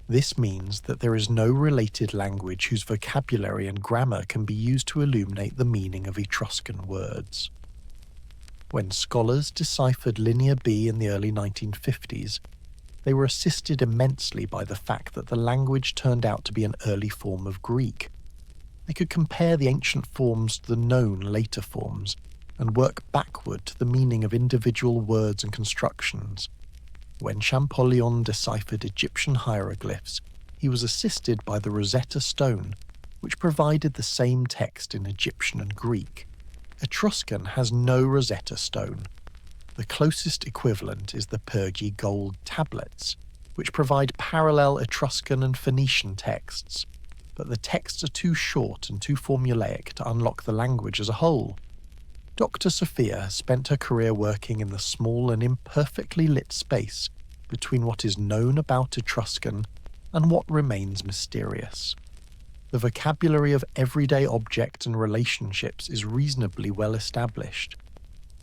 This means that there is no related language whose vocabulary and grammar can be used to illuminate the meaning of Etruscan words. When scholars deciphered Linear B in the early 1950s, they were assisted immensely by the fact that the language turned out to be an early form of Greek. They could compare the ancient forms to the known later forms and work backward to the meaning of individual words and constructions. When Champollion deciphered Egyptian hieroglyphs, he was assisted by the Rosetta Stone, which provided the same text in Egyptian and Greek. Etruscan has no Rosetta Stone. The closest equivalent is the Pergi gold tablets, which provide parallel Etruscan and Phoenician texts, but the texts are too short and too formulaic to unlock the language as a whole. Dr. Sophia has spent her career working in the small and imperfectly lit space between what is known about Etruscan and what remains mysterious. The vocabulary of everyday object and relationships is reasonably well established.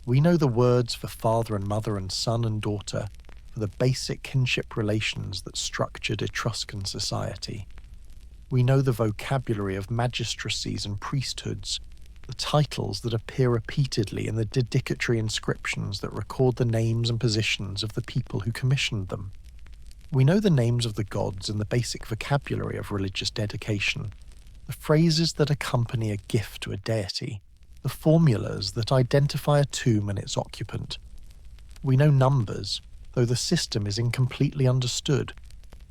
We know the words for father and mother and son and daughter, for the basic kinship relations that structured Etruscan society. We know the vocabulary of magistracies and priesthoods, the titles that appear repeatedly in the dedicatory inscriptions that record the names and positions of the people who commissioned them. We know the names of the gods and the basic vocabulary of religious dedication, the phrases that accompany a gift to a deity, the formulas that identify a tomb and its occupant. We know numbers, though the system is incompletely understood.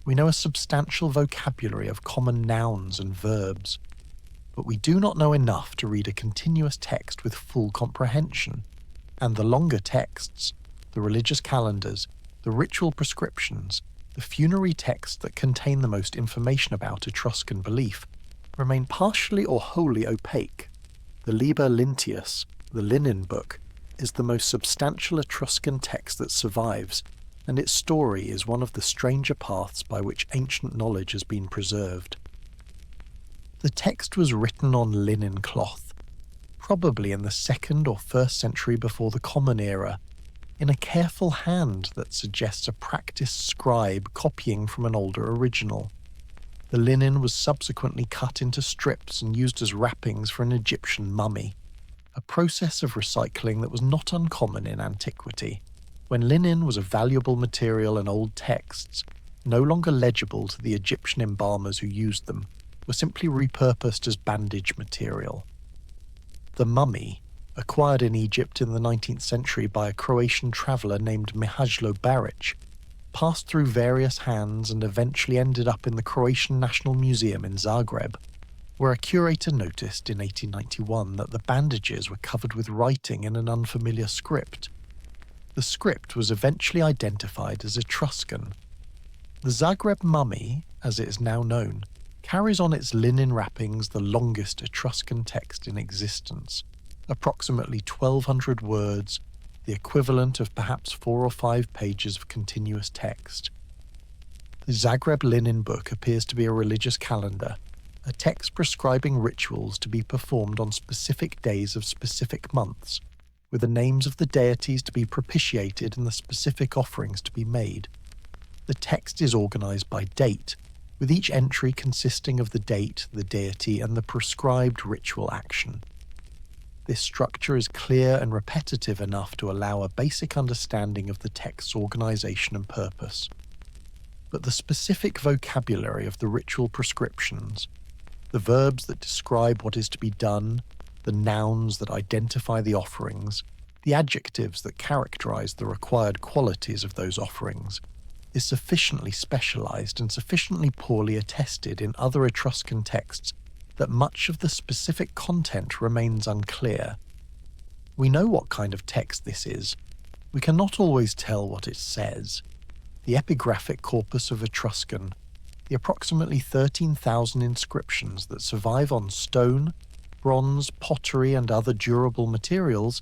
We know a substantial vocabulary of common nouns and verbs, but we do not know enough to read a continuous text with full comprehension, and the longer texts, the religious calendars, the ritual prescriptions, the funerary texts that contain the most information about Etruscan belief, remain partially or wholly opaque. The Liber Linteus, the Linen Book, is the most substantial Etruscan text that survives, and its story is one of the stranger paths by which ancient knowledge has been preserved. The text was written on linen cloth, probably in the 2nd or 1st century before the Common Era, in a careful hand that suggests a practiced scribe copying from an older original. The linen was subsequently cut into strips and used as wrappings for an Egyptian mummy, a process of recycling that was not uncommon in antiquity, when linen was a valuable material and old texts, no longer legible to the Egyptian embalmers who used them, were simply repurposed as bandage material. The mummy, acquired in Egypt in the 19th century by a Croatian traveller named Mihajlo Baric, passed through various hands and eventually ended up in the Croatian National Museum in Zagreb, where a curator noticed in 1891 that the bandages were covered with writing in an unfamiliar script. The script was eventually identified as Etruscan. The Zagreb mummy, as it is now known, carries on its linen wrappings the longest Etruscan text in existence, approximately 1,200 words, the equivalent of perhaps 4 or 5 pages of continuous text. The Zagreb Linen Book appears to be a religious calendar, a text prescribing rituals to be performed on specific days of specific months, with the names of the deities to be propitiated and the specific offerings to be made. The text is organized by date, with each entry consisting of the date, the deity, and the prescribed ritual action. This structure is clear and repetitive enough to allow a basic understanding of the text's organization and purpose. But the specific vocabulary of the ritual prescriptions, the verbs that describe what is to be done, the nouns that identify the offerings, the adjectives that characterize the required qualities of those offerings, is sufficiently specialized and sufficiently poorly attested in other Etruscan texts that much of the specific content remains unclear. We know what kind of text this is. We cannot always tell what it says. The epigraphic corpus of Etruscan, the approximately 13,000 inscriptions that survive on stone, bronze, pottery, and other durable materials,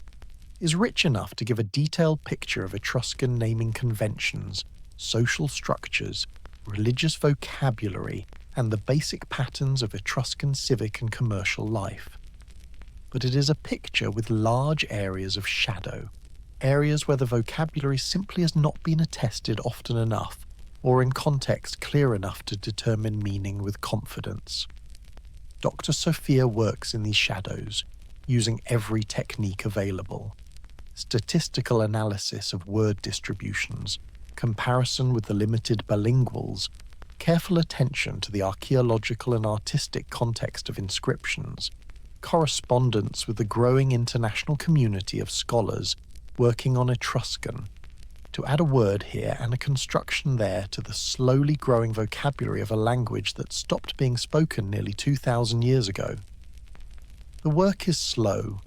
is rich enough to give a detailed picture of Etruscan naming conventions, social structures, religious vocabulary, and the basic patterns of Etruscan civic and commercial life. But it is a picture with large areas of shadow, areas where the vocabulary simply has not been attested often enough, or in context clear enough to determine meaning with confidence. Dr. Sophia works in these shadows, using every technique available. Statistical analysis of word distributions, comparison with the limited bilinguals, careful attention to the archaeological and artistic context of inscriptions, correspondence with the growing international community of scholars working on Etruscan, to add a word here and a construction there to the slowly growing vocabulary of a language that stopped being spoken nearly 2,000 years ago. The work is slow,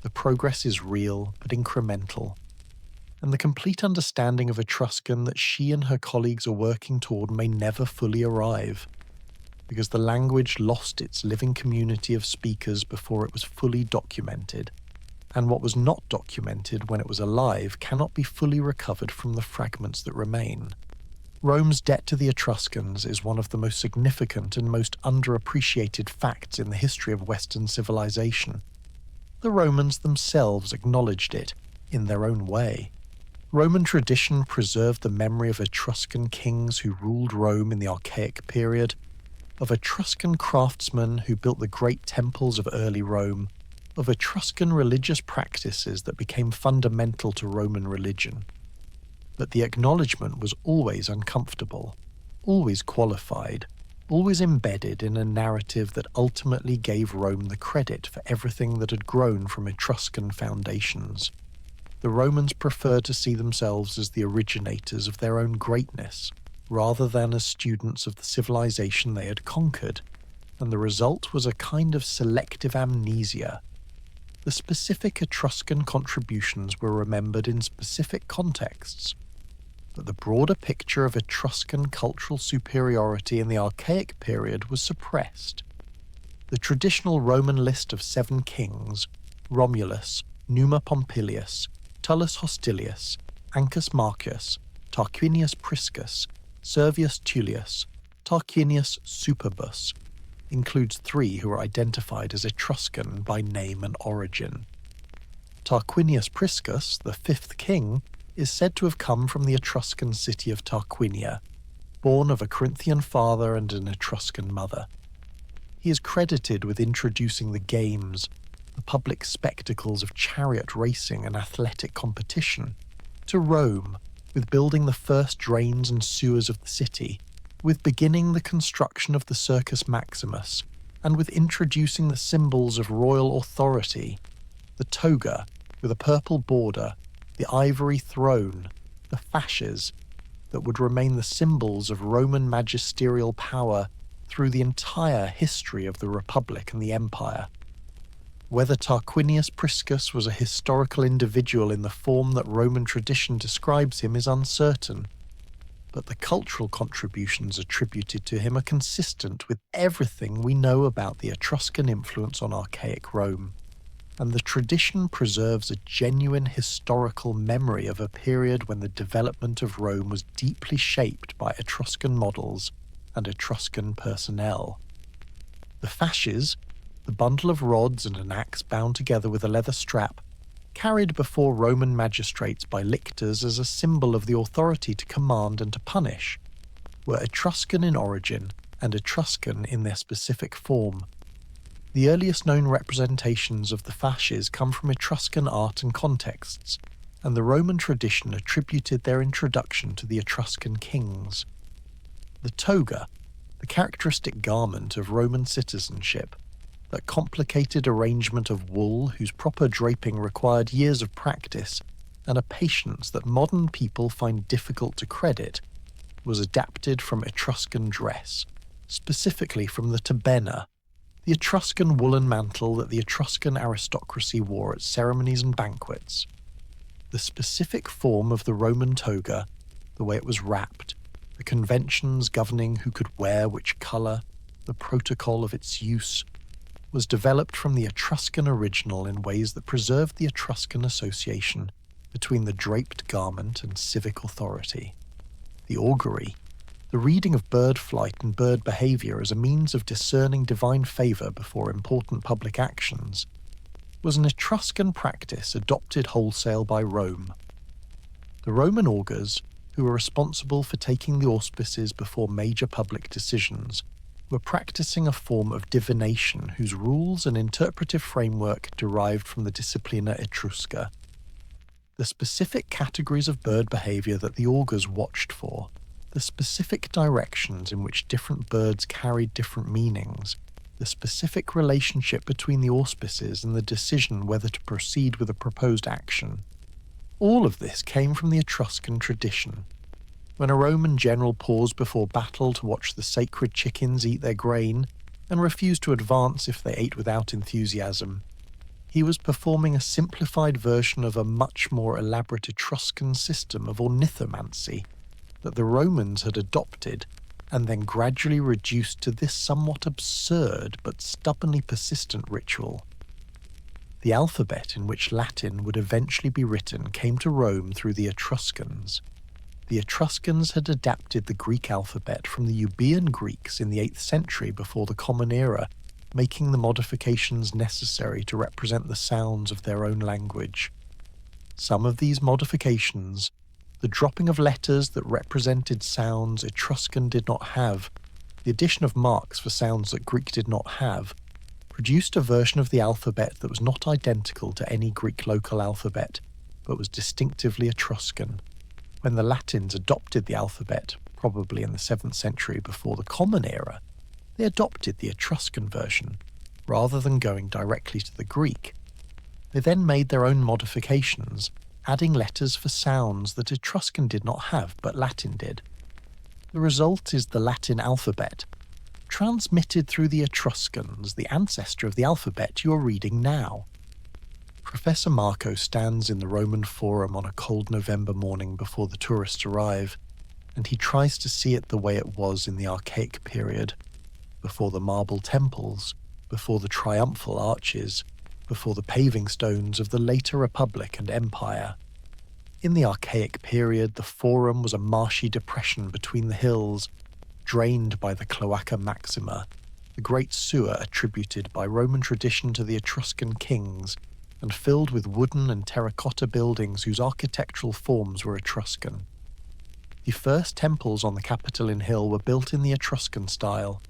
the progress is real but incremental, and the complete understanding of Etruscan that she and her colleagues are working toward may never fully arrive, because the language lost its living community of speakers before it was fully documented, and what was not documented when it was alive cannot be fully recovered from the fragments that remain. Rome's debt to the Etruscans is one of the most significant and most underappreciated facts in the history of Western civilization. The Romans themselves acknowledged it, in their own way. Roman tradition preserved the memory of Etruscan kings who ruled Rome in the Archaic period, of Etruscan craftsmen who built the great temples of early Rome, of Etruscan religious practices that became fundamental to Roman religion. But the acknowledgement was always uncomfortable, always qualified, always embedded in a narrative that ultimately gave Rome the credit for everything that had grown from Etruscan foundations. The Romans preferred to see themselves as the originators of their own greatness, rather than as students of the civilization they had conquered, and the result was a kind of selective amnesia. The specific Etruscan contributions were remembered in specific contexts, but the broader picture of Etruscan cultural superiority in the Archaic period was suppressed. The traditional Roman list of 7 kings, Romulus, Numa Pompilius, Tullus Hostilius, Ancus Marcius, Tarquinius Priscus, Servius Tullius, Tarquinius Superbus, includes 3 who are identified as Etruscan by name and origin. Tarquinius Priscus, the 5th king, is said to have come from the Etruscan city of Tarquinia, born of a Corinthian father and an Etruscan mother. He is credited with introducing the games, the public spectacles of chariot racing and athletic competition, to Rome, with building the first drains and sewers of the city, with beginning the construction of the Circus Maximus, and with introducing the symbols of royal authority, the toga with a purple border, the ivory throne, the fasces, that would remain the symbols of Roman magisterial power through the entire history of the Republic and the Empire. Whether Tarquinius Priscus was a historical individual in the form that Roman tradition describes him is uncertain, but the cultural contributions attributed to him are consistent with everything we know about the Etruscan influence on archaic Rome, and the tradition preserves a genuine historical memory of a period when the development of Rome was deeply shaped by Etruscan models and Etruscan personnel. The fasces, the bundle of rods and an axe bound together with a leather strap, carried before Roman magistrates by lictors as a symbol of the authority to command and to punish, were Etruscan in origin and Etruscan in their specific form. The earliest known representations of the fasces come from Etruscan art and contexts, and the Roman tradition attributed their introduction to the Etruscan kings. The toga, the characteristic garment of Roman citizenship, that complicated arrangement of wool whose proper draping required years of practice and a patience that modern people find difficult to credit, was adapted from Etruscan dress, specifically from the tabenna, the Etruscan woolen mantle that the Etruscan aristocracy wore at ceremonies and banquets, the specific form of the Roman toga, the way it was wrapped, the conventions governing who could wear which colour, the protocol of its use, was developed from the Etruscan original in ways that preserved the Etruscan association between the draped garment and civic authority. The augury, the reading of bird flight and bird behaviour as a means of discerning divine favour before important public actions, was an Etruscan practice adopted wholesale by Rome. The Roman augurs, who were responsible for taking the auspices before major public decisions, were practicing a form of divination whose rules and interpretive framework derived from the Disciplina Etrusca. The specific categories of bird behaviour that the augurs watched for, the specific directions in which different birds carried different meanings, the specific relationship between the auspices and the decision whether to proceed with a proposed action. All of this came from the Etruscan tradition. When a Roman general paused before battle to watch the sacred chickens eat their grain and refused to advance if they ate without enthusiasm, he was performing a simplified version of a much more elaborate Etruscan system of ornithomancy that the Romans had adopted and then gradually reduced to this somewhat absurd but stubbornly persistent ritual. The alphabet in which Latin would eventually be written came to Rome through the Etruscans. The Etruscans had adapted the Greek alphabet from the Euboean Greeks in the 8th century before the Common Era, making the modifications necessary to represent the sounds of their own language. Some of these modifications, the dropping of letters that represented sounds Etruscan did not have, the addition of marks for sounds that Greek did not have, produced a version of the alphabet that was not identical to any Greek local alphabet, but was distinctively Etruscan. When the Latins adopted the alphabet, probably in the 7th century before the Common Era, they adopted the Etruscan version, rather than going directly to the Greek. They then made their own modifications, adding letters for sounds that Etruscan did not have but Latin did. The result is the Latin alphabet, transmitted through the Etruscans, the ancestor of the alphabet you are reading now. Professor Marco stands in the Roman Forum on a cold November morning before the tourists arrive, and he tries to see it the way it was in the archaic period, before the marble temples, before the triumphal arches, before the paving stones of the later Republic and Empire. In the archaic period, the Forum was a marshy depression between the hills, drained by the Cloaca Maxima, the great sewer attributed by Roman tradition to the Etruscan kings, and filled with wooden and terracotta buildings whose architectural forms were Etruscan. The first temples on the Capitoline Hill were built in the Etruscan style,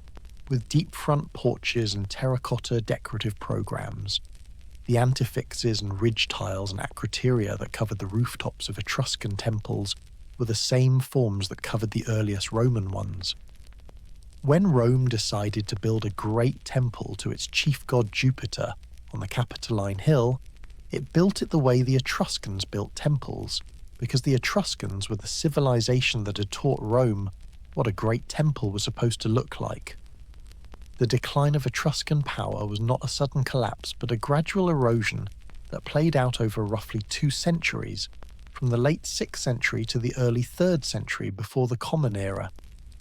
with deep front porches and terracotta decorative programs. The antefixes and ridge tiles and acroteria that covered the rooftops of Etruscan temples were the same forms that covered the earliest Roman ones. When Rome decided to build a great temple to its chief god Jupiter on the Capitoline Hill, it built it the way the Etruscans built temples, because the Etruscans were the civilization that had taught Rome what a great temple was supposed to look like. The decline of Etruscan power was not a sudden collapse, but a gradual erosion that played out over roughly 2 centuries, from the late 6th century to the early 3rd century before the Common Era,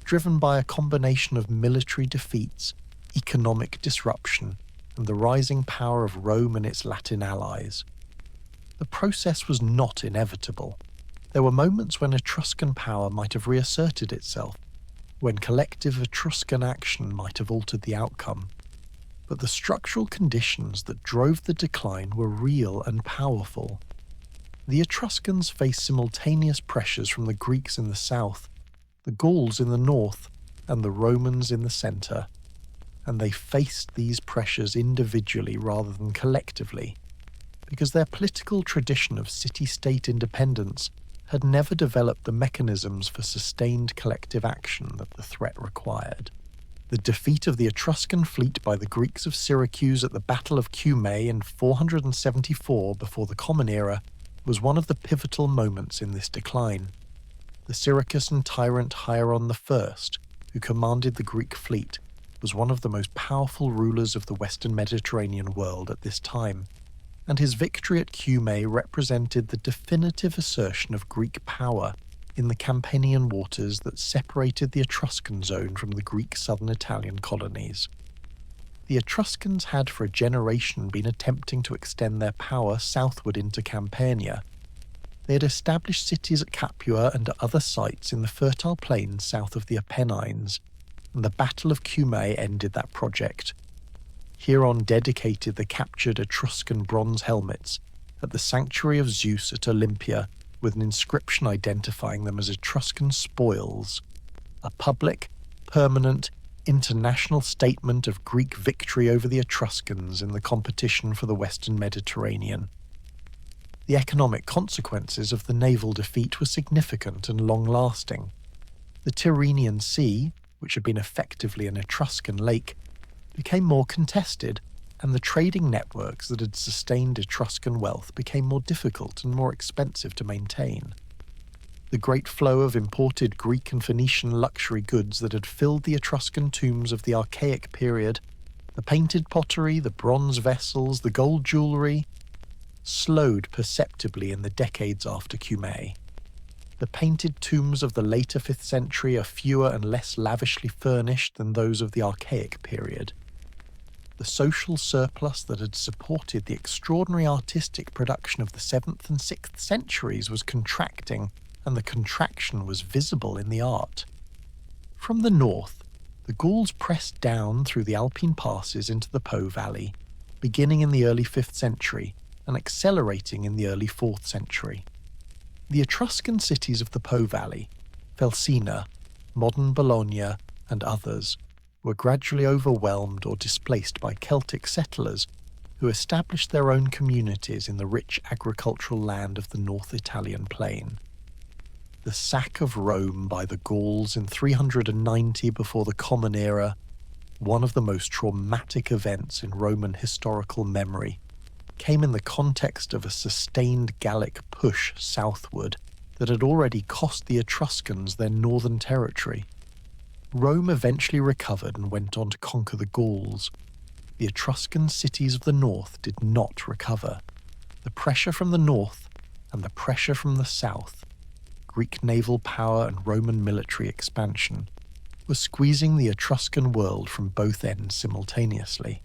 driven by a combination of military defeats, economic disruption, and the rising power of Rome and its Latin allies. The process was not inevitable. There were moments when Etruscan power might have reasserted itself, when collective Etruscan action might have altered the outcome. But the structural conditions that drove the decline were real and powerful. The Etruscans faced simultaneous pressures from the Greeks in the south, the Gauls in the north, and the Romans in the centre, and they faced these pressures individually rather than collectively, because their political tradition of city-state independence had never developed the mechanisms for sustained collective action that the threat required. The defeat of the Etruscan fleet by the Greeks of Syracuse at the Battle of Cumae in 474 before the Common Era was one of the pivotal moments in this decline. The Syracusan tyrant Hieron I, who commanded the Greek fleet, was one of the most powerful rulers of the Western Mediterranean world at this time, and his victory at Cumae represented the definitive assertion of Greek power in the Campanian waters that separated the Etruscan zone from the Greek southern Italian colonies. The Etruscans had for a generation been attempting to extend their power southward into Campania. They had established cities at Capua and at other sites in the fertile plains south of the Apennines, and the Battle of Cumae ended that project. Hieron dedicated the captured Etruscan bronze helmets at the sanctuary of Zeus at Olympia with an inscription identifying them as Etruscan spoils, a public, permanent, international statement of Greek victory over the Etruscans in the competition for the Western Mediterranean. The economic consequences of the naval defeat were significant and long-lasting. The Tyrrhenian Sea, which had been effectively an Etruscan lake, became more contested, and the trading networks that had sustained Etruscan wealth became more difficult and more expensive to maintain. The great flow of imported Greek and Phoenician luxury goods that had filled the Etruscan tombs of the Archaic period, the painted pottery, the bronze vessels, the gold jewellery, slowed perceptibly in the decades after Cumae. The painted tombs of the later 5th century are fewer and less lavishly furnished than those of the Archaic period. The social surplus that had supported the extraordinary artistic production of the 7th and 6th centuries was contracting, and the contraction was visible in the art. From the north, the Gauls pressed down through the Alpine passes into the Po Valley, beginning in the early 5th century and accelerating in the early 4th century. The Etruscan cities of the Po Valley, Felsina, modern Bologna, and others, were gradually overwhelmed or displaced by Celtic settlers who established their own communities in the rich agricultural land of the North Italian plain. The sack of Rome by the Gauls in 390 before the Common Era, one of the most traumatic events in Roman historical memory, came in the context of a sustained Gallic push southward that had already cost the Etruscans their northern territory. Rome eventually recovered and went on to conquer the Gauls. The Etruscan cities of the north did not recover. The pressure from the north and the pressure from the south, Greek naval power and Roman military expansion, was squeezing the Etruscan world from both ends simultaneously.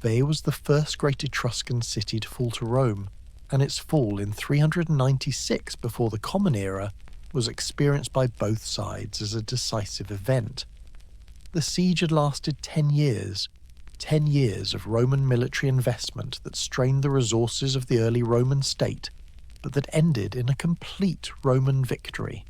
Veii was the first great Etruscan city to fall to Rome, and its fall in 396 before the Common Era was experienced by both sides as a decisive event. The siege had lasted 10 years of Roman military investment that strained the resources of the early Roman state, but that ended in a complete Roman victory.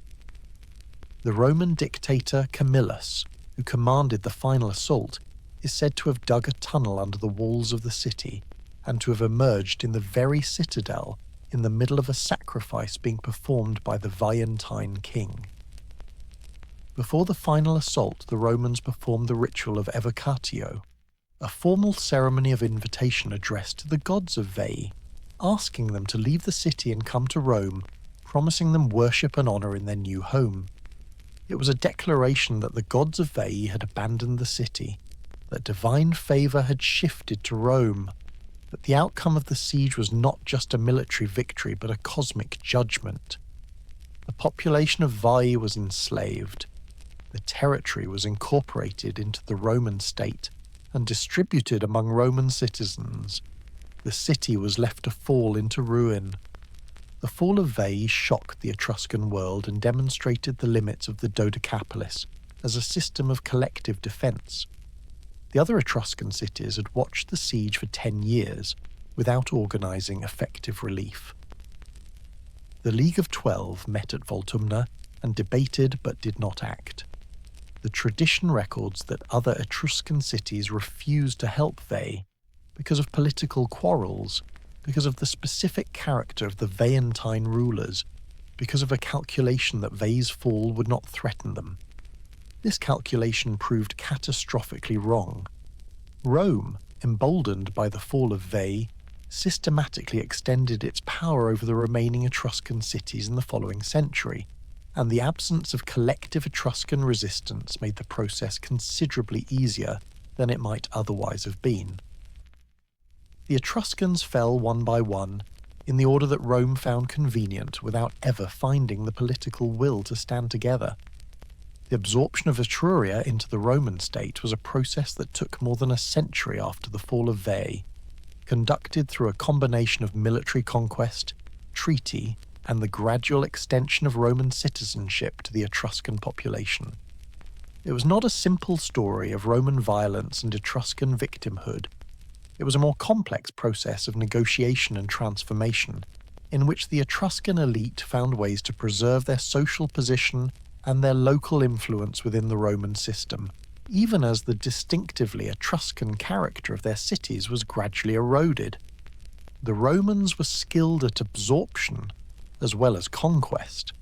The Roman dictator Camillus, who commanded the final assault, is said to have dug a tunnel under the walls of the city and to have emerged in the very citadel in the middle of a sacrifice being performed by the Veientine king. Before the final assault, the Romans performed the ritual of evocatio, a formal ceremony of invitation addressed to the gods of Veii, asking them to leave the city and come to Rome, promising them worship and honour in their new home. It was a declaration that the gods of Veii had abandoned the city, that divine favour had shifted to Rome, that the outcome of the siege was not just a military victory but a cosmic judgment. The population of Veii was enslaved. The territory was incorporated into the Roman state and distributed among Roman citizens. The city was left to fall into ruin. The fall of Veii shocked the Etruscan world and demonstrated the limits of the Dodecapolis as a system of collective defence. The other Etruscan cities had watched the siege for 10 years without organising effective relief. The League of 12 met at Voltumna and debated but did not act. The tradition records that other Etruscan cities refused to help Veii because of political quarrels, because of the specific character of the Veientine rulers, because of a calculation that Veii's fall would not threaten them. This calculation proved catastrophically wrong. Rome, emboldened by the fall of Veii, systematically extended its power over the remaining Etruscan cities in the following century, and the absence of collective Etruscan resistance made the process considerably easier than it might otherwise have been. The Etruscans fell one by one, in the order that Rome found convenient without ever finding the political will to stand together. The absorption of Etruria into the Roman state was a process that took more than a century after the fall of Veii, conducted through a combination of military conquest, treaty, and the gradual extension of Roman citizenship to the Etruscan population. It was not a simple story of Roman violence and Etruscan victimhood. It was a more complex process of negotiation and transformation, in which the Etruscan elite found ways to preserve their social position and their local influence within the Roman system, even as the distinctively Etruscan character of their cities was gradually eroded. The Romans were skilled at absorption as well as conquest.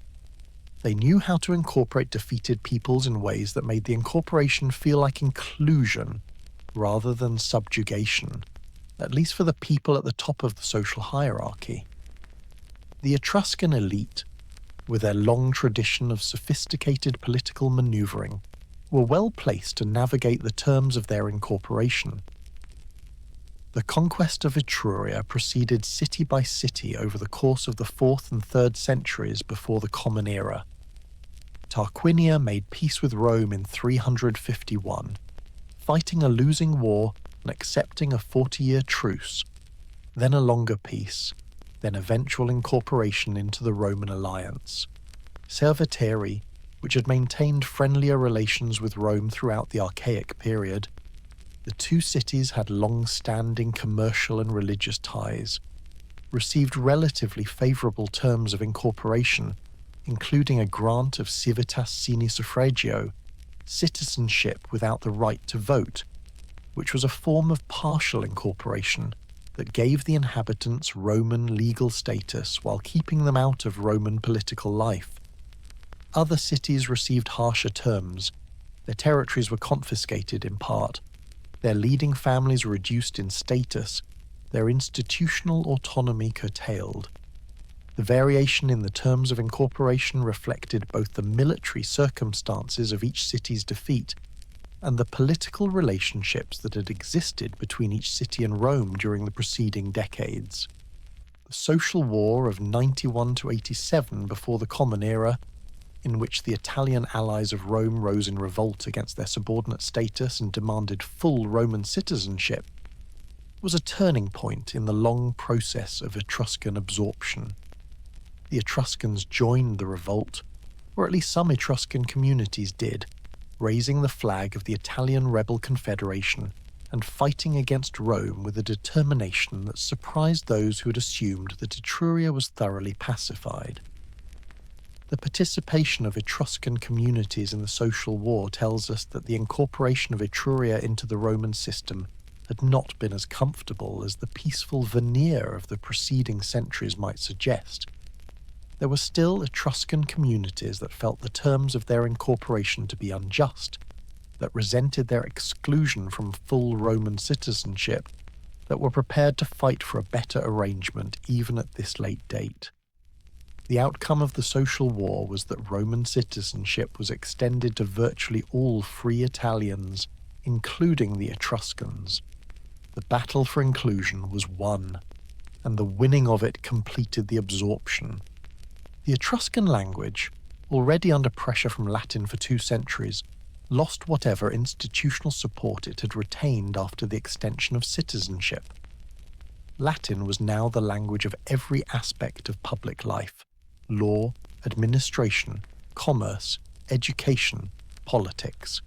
They knew how to incorporate defeated peoples in ways that made the incorporation feel like inclusion rather than subjugation, at least for the people at the top of the social hierarchy. The Etruscan elite, with their long tradition of sophisticated political maneuvering, were well placed to navigate the terms of their incorporation. The conquest of Etruria proceeded city by city over the course of the 4th and 3rd centuries before the Common Era. Tarquinia made peace with Rome in 351, fighting a losing war and accepting a 40-year truce, then a longer peace, then eventual incorporation into the Roman alliance. Serviteri, which had maintained friendlier relations with Rome throughout the Archaic period. The two cities had long-standing commercial and religious ties, received relatively favourable terms of incorporation, including a grant of civitas sine suffragio, citizenship without the right to vote, which was a form of partial incorporation that gave the inhabitants Roman legal status while keeping them out of Roman political life. Other cities received harsher terms. Their territories were confiscated in part, their leading families reduced in status, their institutional autonomy curtailed. The variation in the terms of incorporation reflected both the military circumstances of each city's defeat and the political relationships that had existed between each city and Rome during the preceding decades. The social war of 91 to 87 before the Common Era, in which the Italian allies of Rome rose in revolt against their subordinate status and demanded full Roman citizenship, was a turning point in the long process of Etruscan absorption. The Etruscans joined the revolt, or at least some Etruscan communities did, raising the flag of the Italian rebel confederation and fighting against Rome with a determination that surprised those who had assumed that Etruria was thoroughly pacified. The participation of Etruscan communities in the social war tells us that the incorporation of Etruria into the Roman system had not been as comfortable as the peaceful veneer of the preceding centuries might suggest. There were still Etruscan communities that felt the terms of their incorporation to be unjust, that resented their exclusion from full Roman citizenship, that were prepared to fight for a better arrangement even at this late date. The outcome of the social war was that Roman citizenship was extended to virtually all free Italians, including the Etruscans. The battle for inclusion was won, and the winning of it completed the absorption. The Etruscan language, already under pressure from Latin for 2 centuries, lost whatever institutional support it had retained after the extension of citizenship. Latin was now the language of every aspect of public life: law, administration, commerce, education, politics.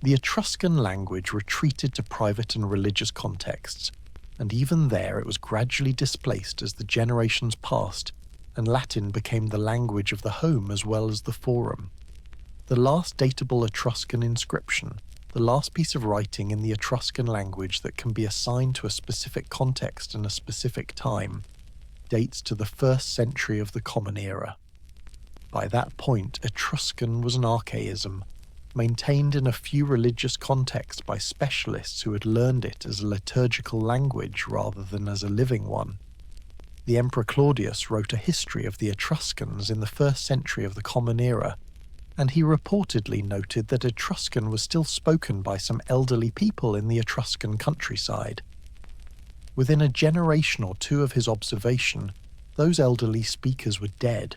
The Etruscan language retreated to private and religious contexts, and even there it was gradually displaced as the generations passed, and Latin became the language of the home as well as the forum. The last datable Etruscan inscription, the last piece of writing in the Etruscan language that can be assigned to a specific context and a specific time, dates to the 1st century of the Common Era. By that point, Etruscan was an archaism, maintained in a few religious contexts by specialists who had learned it as a liturgical language rather than as a living one. The Emperor Claudius wrote a history of the Etruscans in the 1st century of the Common Era, and he reportedly noted that Etruscan was still spoken by some elderly people in the Etruscan countryside. Within a generation or two of his observation, those elderly speakers were dead,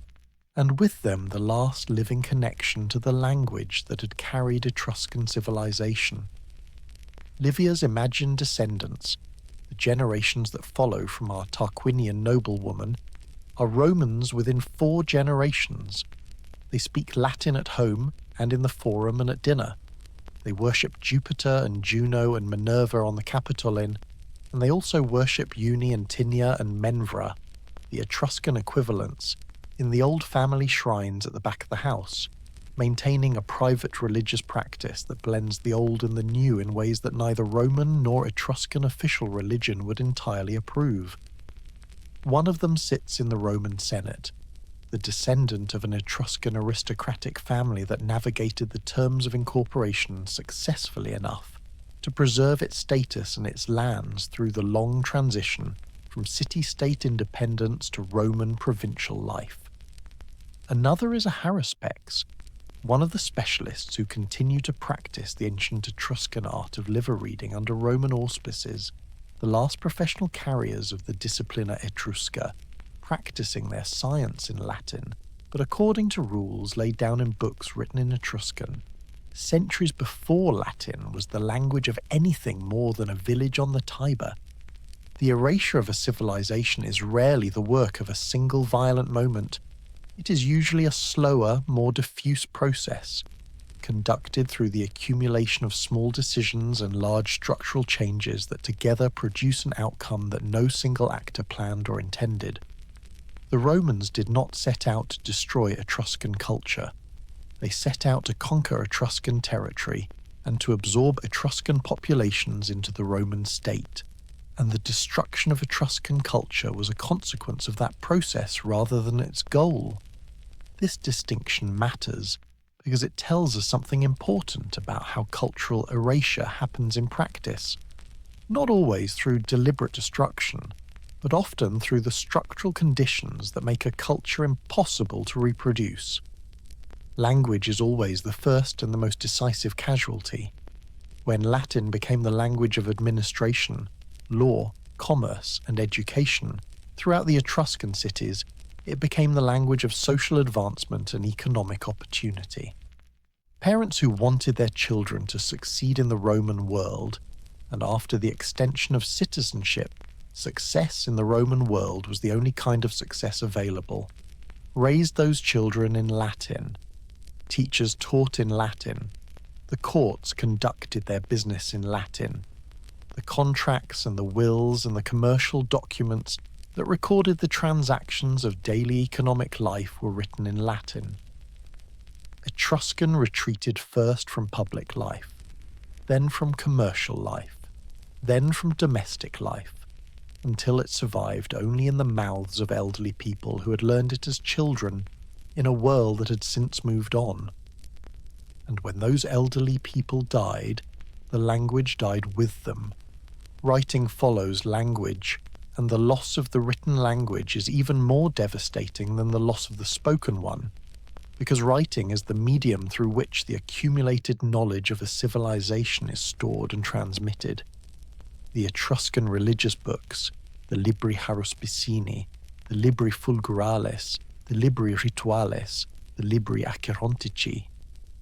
and with them the last living connection to the language that had carried Etruscan civilization. Livia's imagined descendants, the generations that follow from our Tarquinian noblewoman, are Romans within 4 generations. They speak Latin at home and in the forum and at dinner. They worship Jupiter and Juno and Minerva on the Capitolin, and they also worship Uni and Tinia and Menvra, the Etruscan equivalents, in the old family shrines at the back of the house, maintaining a private religious practice that blends the old and the new in ways that neither Roman nor Etruscan official religion would entirely approve. One of them sits in the Roman Senate, the descendant of an Etruscan aristocratic family that navigated the terms of incorporation successfully enough to preserve its status and its lands through the long transition from city-state independence to Roman provincial life. Another is a haruspex, one of the specialists who continue to practice the ancient Etruscan art of liver reading under Roman auspices, the last professional carriers of the disciplina Etrusca, practicing their science in Latin, but according to rules laid down in books written in Etruscan. Centuries before Latin was the language of anything more than a village on the Tiber. The erasure of a civilization is rarely the work of a single violent moment. It is usually a slower, more diffuse process, conducted through the accumulation of small decisions and large structural changes that together produce an outcome that no single actor planned or intended. The Romans did not set out to destroy Etruscan culture. They set out to conquer Etruscan territory and to absorb Etruscan populations into the Roman state, and the destruction of Etruscan culture was a consequence of that process rather than its goal. This distinction matters because it tells us something important about how cultural erasure happens in practice, not always through deliberate destruction, but often through the structural conditions that make a culture impossible to reproduce. Language is always the first and the most decisive casualty. When Latin became the language of administration, law, commerce, and education throughout the Etruscan cities, it became the language of social advancement and economic opportunity. Parents who wanted their children to succeed in the Roman world, and after the extension of citizenship, success in the Roman world was the only kind of success available, raised those children in Latin. Teachers taught in Latin. The courts conducted their business in Latin. The contracts and the wills and the commercial documents that recorded the transactions of daily economic life were written in Latin. Etruscan retreated first from public life, then from commercial life, then from domestic life, until it survived only in the mouths of elderly people who had learned it as children in a world that had since moved on. And when those elderly people died, the language died with them. Writing follows language, and the loss of the written language is even more devastating than the loss of the spoken one, because writing is the medium through which the accumulated knowledge of a civilization is stored and transmitted. The Etruscan religious books, the Libri Haruspicini, the Libri Fulgurales, the Libri Rituales, the Libri Acherontici,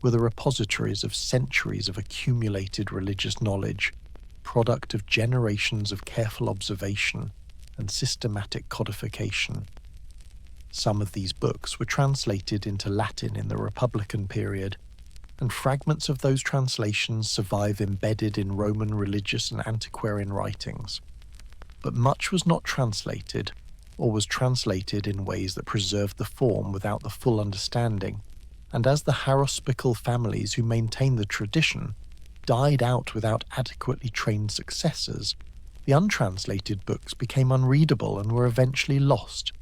were the repositories of centuries of accumulated religious knowledge, product of generations of careful observation and systematic codification. Some of these books were translated into Latin in the Republican period, and fragments of those translations survive embedded in Roman religious and antiquarian writings. But much was not translated, or was translated in ways that preserved the form without the full understanding, and as the haruspical families who maintained the tradition died out without adequately trained successors, the untranslated books became unreadable and were eventually lost.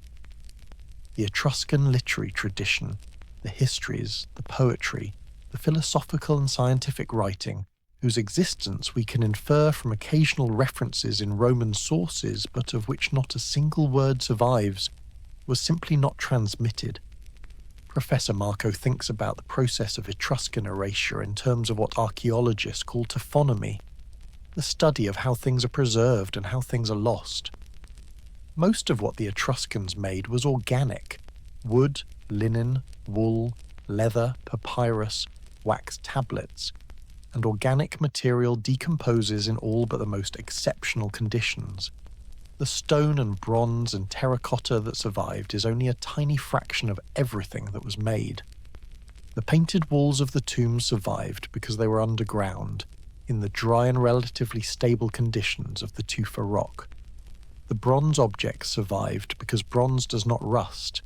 The Etruscan literary tradition, the histories, the poetry, the philosophical and scientific writing, whose existence we can infer from occasional references in Roman sources, but of which not a single word survives, was simply not transmitted. Professor Marco thinks about the process of Etruscan erasure in terms of what archaeologists call taphonomy, the study of how things are preserved and how things are lost. Most of what the Etruscans made was organic: wood, linen, wool, leather, papyrus, wax tablets, and organic material decomposes in all but the most exceptional conditions. The stone and bronze and terracotta that survived is only a tiny fraction of everything that was made. The painted walls of the tombs survived because they were underground, in the dry and relatively stable conditions of the tufa rock. The bronze objects survived because bronze does not rust.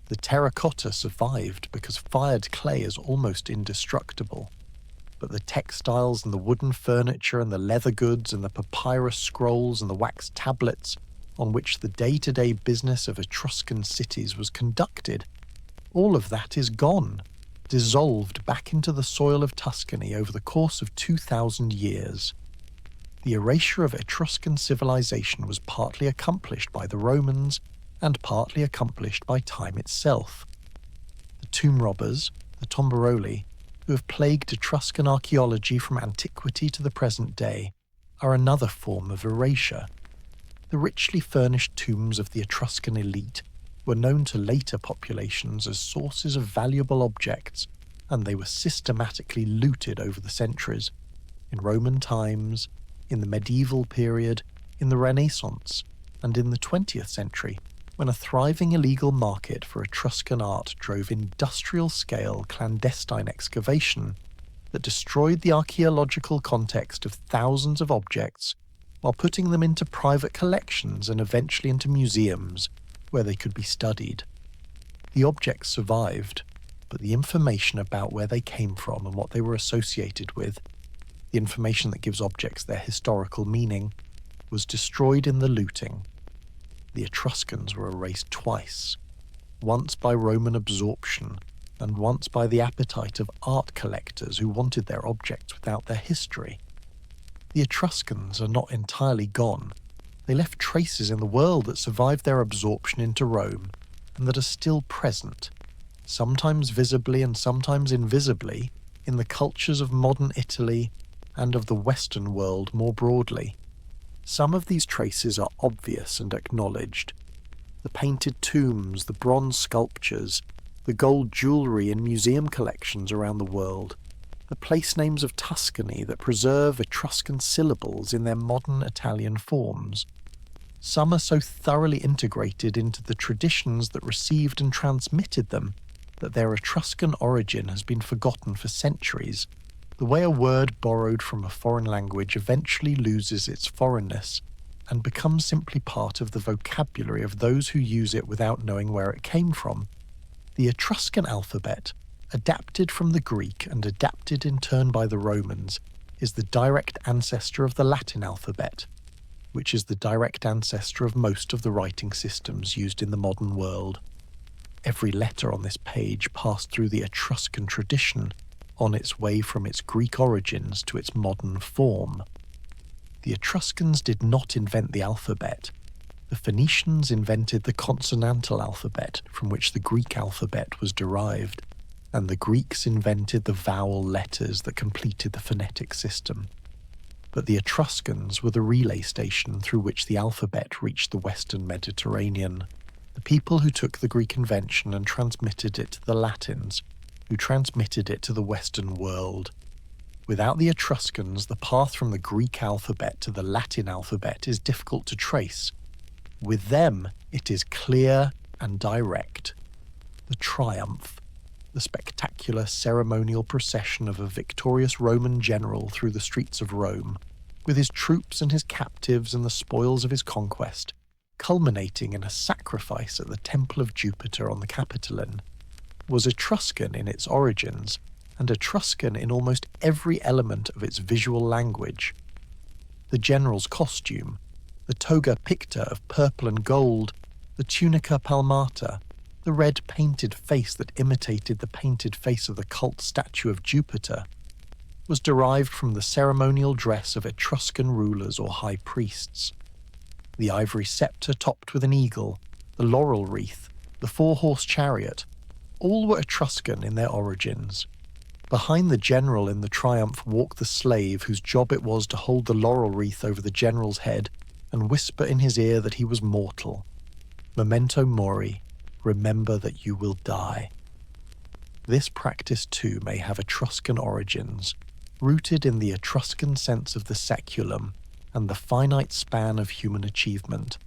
The terracotta survived because fired clay is almost indestructible. But the textiles and the wooden furniture and the leather goods and the papyrus scrolls and the wax tablets on which the day-to-day business of Etruscan cities was conducted, all of that is gone, dissolved back into the soil of Tuscany over the course of 2,000 years. The erasure of Etruscan civilization was partly accomplished by the Romans and partly accomplished by time itself. The tomb robbers, the tombaroli, who have plagued Etruscan archaeology from antiquity to the present day, are another form of erasure. The richly furnished tombs of the Etruscan elite were known to later populations as sources of valuable objects, and they were systematically looted over the centuries, in Roman times, in the medieval period, in the Renaissance, and in the 20th century, when a thriving illegal market for Etruscan art drove industrial-scale clandestine excavation that destroyed the archaeological context of thousands of objects while putting them into private collections and eventually into museums where they could be studied. The objects survived, but the information about where they came from and what they were associated with, the information that gives objects their historical meaning, was destroyed in the looting. The Etruscans were erased twice, once by Roman absorption and once by the appetite of art collectors who wanted their objects without their history. The Etruscans are not entirely gone. They left traces in the world that survived their absorption into Rome and that are still present, sometimes visibly and sometimes invisibly, in the cultures of modern Italy and of the Western world more broadly. Some of these traces are obvious and acknowledged. The painted tombs, the bronze sculptures, the gold jewellery in museum collections around the world, the place names of Tuscany that preserve Etruscan syllables in their modern Italian forms. Some are so thoroughly integrated into the traditions that received and transmitted them that their Etruscan origin has been forgotten for centuries, the way a word borrowed from a foreign language eventually loses its foreignness and becomes simply part of the vocabulary of those who use it without knowing where it came from. The Etruscan alphabet, adapted from the Greek and adapted in turn by the Romans, is the direct ancestor of the Latin alphabet, which is the direct ancestor of most of the writing systems used in the modern world. Every letter on this page passed through the Etruscan tradition on its way from its Greek origins to its modern form. The Etruscans did not invent the alphabet. The Phoenicians invented the consonantal alphabet from which the Greek alphabet was derived, and the Greeks invented the vowel letters that completed the phonetic system. But the Etruscans were the relay station through which the alphabet reached the Western Mediterranean, the people who took the Greek invention and transmitted it to the Latins, who transmitted it to the Western world. Without the Etruscans, the path from the Greek alphabet to the Latin alphabet is difficult to trace. With them, it is clear and direct. The triumph, the spectacular ceremonial procession of a victorious Roman general through the streets of Rome, with his troops and his captives and the spoils of his conquest, culminating in a sacrifice at the Temple of Jupiter on the Capitoline, was Etruscan in its origins, and Etruscan in almost every element of its visual language. The general's costume, the toga picta of purple and gold, the tunica palmata, the red painted face that imitated the painted face of the cult statue of Jupiter, was derived from the ceremonial dress of Etruscan rulers or high priests. The ivory sceptre topped with an eagle, the laurel wreath, the four-horse chariot, all were Etruscan in their origins. Behind the general in the triumph walked the slave whose job it was to hold the laurel wreath over the general's head and whisper in his ear that he was mortal. Memento mori, remember that you will die. This practice too may have Etruscan origins, rooted in the Etruscan sense of the saeculum and the finite span of human achievement.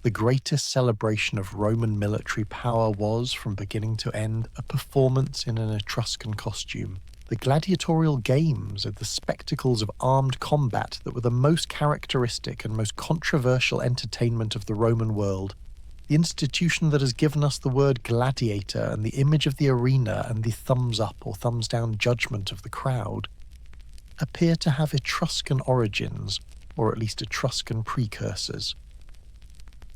The greatest celebration of Roman military power was, from beginning to end, a performance in an Etruscan costume. The gladiatorial games are the spectacles of armed combat that were the most characteristic and most controversial entertainment of the Roman world. The institution that has given us the word gladiator and the image of the arena and the thumbs up or thumbs down judgment of the crowd appear to have Etruscan origins, or at least Etruscan precursors.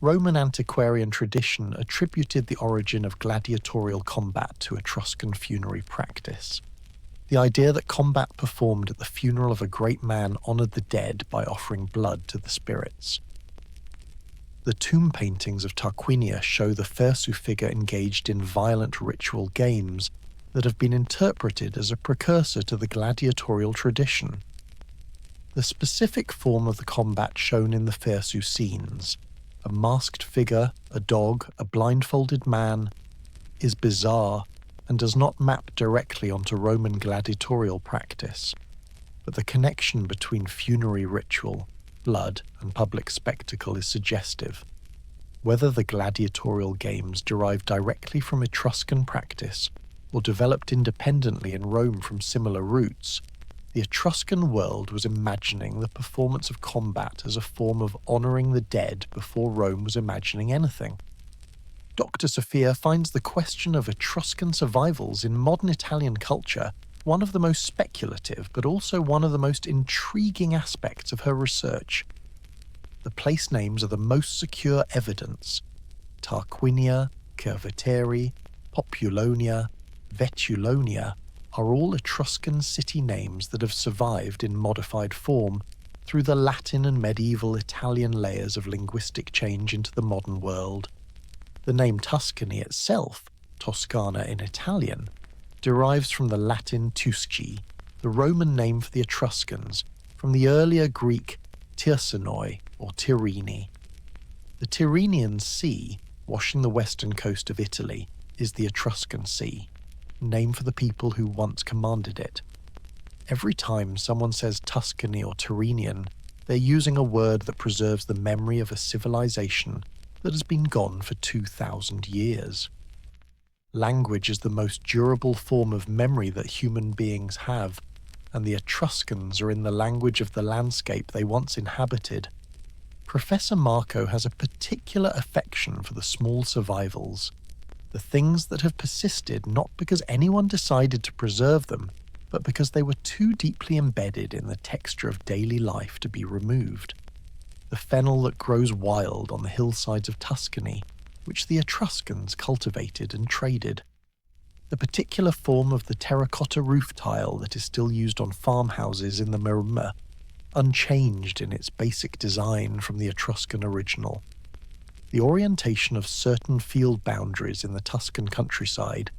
Roman antiquarian tradition attributed the origin of gladiatorial combat to Etruscan funerary practice. The idea that combat performed at the funeral of a great man honoured the dead by offering blood to the spirits. The tomb paintings of Tarquinia show the Fursu figure engaged in violent ritual games that have been interpreted as a precursor to the gladiatorial tradition. The specific form of the combat shown in the Fursu scenes, a masked figure, a dog, a blindfolded man, is bizarre and does not map directly onto Roman gladiatorial practice, but the connection between funerary ritual, blood, and public spectacle is suggestive. Whether the gladiatorial games derived directly from Etruscan practice or developed independently in Rome from similar roots, the Etruscan world was imagining the performance of combat as a form of honouring the dead before Rome was imagining anything. Dr. Sophia finds the question of Etruscan survivals in modern Italian culture one of the most speculative but also one of the most intriguing aspects of her research. The place names are the most secure evidence. Tarquinia, Cerveteri, Populonia, Vetulonia are all Etruscan city names that have survived in modified form through the Latin and medieval Italian layers of linguistic change into the modern world. The name Tuscany itself, Toscana in Italian, derives from the Latin Tusci, the Roman name for the Etruscans, from the earlier Greek Tyrsinoi or Tyrrheni. The Tyrrhenian Sea, washing the western coast of Italy, is the Etruscan Sea, named for the people who once commanded it. Every time someone says Tuscany or Tyrrhenian, they're using a word that preserves the memory of a civilization that has been gone for 2,000 years. Language is the most durable form of memory that human beings have, and the Etruscans are in the language of the landscape they once inhabited. Professor Marco has a particular affection for the small survivals, the things that have persisted not because anyone decided to preserve them, but because they were too deeply embedded in the texture of daily life to be removed. The fennel that grows wild on the hillsides of Tuscany, which the Etruscans cultivated and traded. The particular form of the terracotta roof tile that is still used on farmhouses in the Maremma, unchanged in its basic design from the Etruscan original. The orientation of certain field boundaries in the Tuscan countryside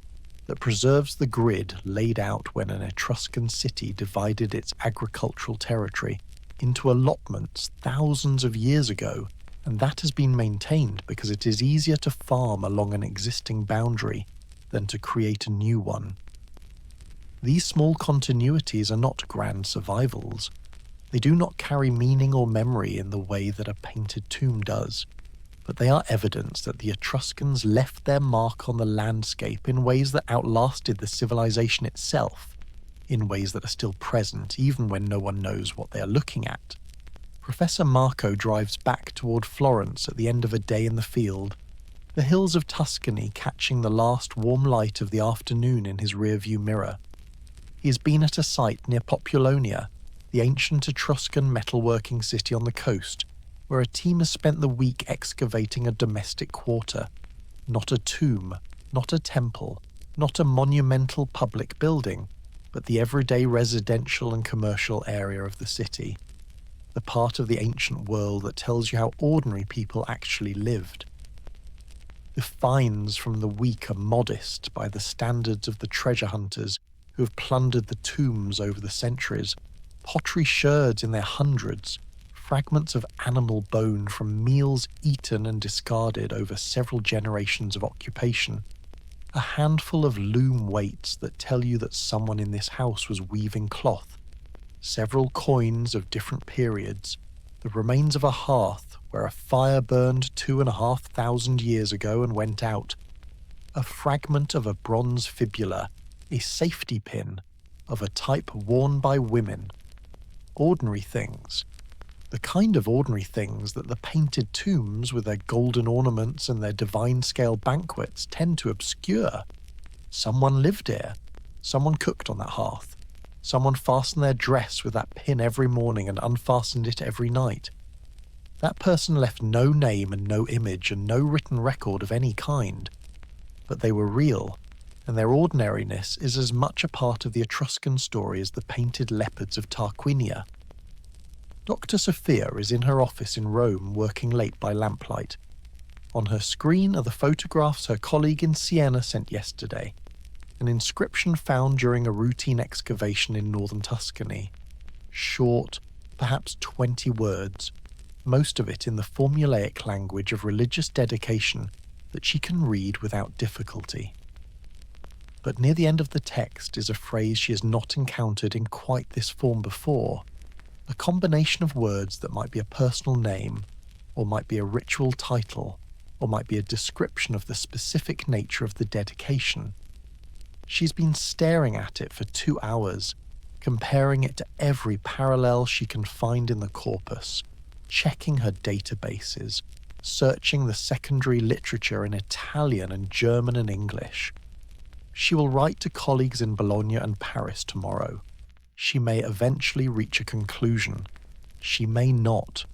that preserves the grid laid out when an Etruscan city divided its agricultural territory into allotments thousands of years ago, and that has been maintained because it is easier to farm along an existing boundary than to create a new one. These small continuities are not grand survivals. They do not carry meaning or memory in the way that a painted tomb does, but they are evidence that the Etruscans left their mark on the landscape in ways that outlasted the civilization itself, in ways that are still present even when no one knows what they are looking at. Professor Marco drives back toward Florence at the end of a day in the field, the hills of Tuscany catching the last warm light of the afternoon in his rearview mirror. He has been at a site near Populonia, the ancient Etruscan metalworking city on the coast, where a team has spent the week excavating a domestic quarter. Not a tomb, not a temple, not a monumental public building, but the everyday residential and commercial area of the city, the part of the ancient world that tells you how ordinary people actually lived. The fines from the weak are modest by the standards of the treasure hunters who have plundered the tombs over the centuries, pottery sherds in their hundreds, fragments of animal bone from meals eaten and discarded over several generations of occupation, a handful of loom weights that tell you that someone in this house was weaving cloth, several coins of different periods, the remains of a hearth where a fire burned 2,500 years ago and went out, a fragment of a bronze fibula, a safety pin of a type worn by women. Ordinary things. The kind of ordinary things that the painted tombs with their golden ornaments and their divine-scale banquets tend to obscure. Someone lived here. Someone cooked on that hearth. Someone fastened their dress with that pin every morning and unfastened it every night. That person left no name and no image and no written record of any kind. But they were real, and their ordinariness is as much a part of the Etruscan story as the painted leopards of Tarquinia. Dr. Sophia is in her office in Rome working late by lamplight. On her screen are the photographs her colleague in Siena sent yesterday, an inscription found during a routine excavation in northern Tuscany. Short, perhaps 20 words, most of it in the formulaic language of religious dedication that she can read without difficulty. But near the end of the text is a phrase she has not encountered in quite this form before, a combination of words that might be a personal name, or might be a ritual title, or might be a description of the specific nature of the dedication. She's been staring at it for 2 hours, comparing it to every parallel she can find in the corpus, checking her databases, searching the secondary literature in Italian and German and English. She will write to colleagues in Bologna and Paris tomorrow. She may eventually reach a conclusion. She may not.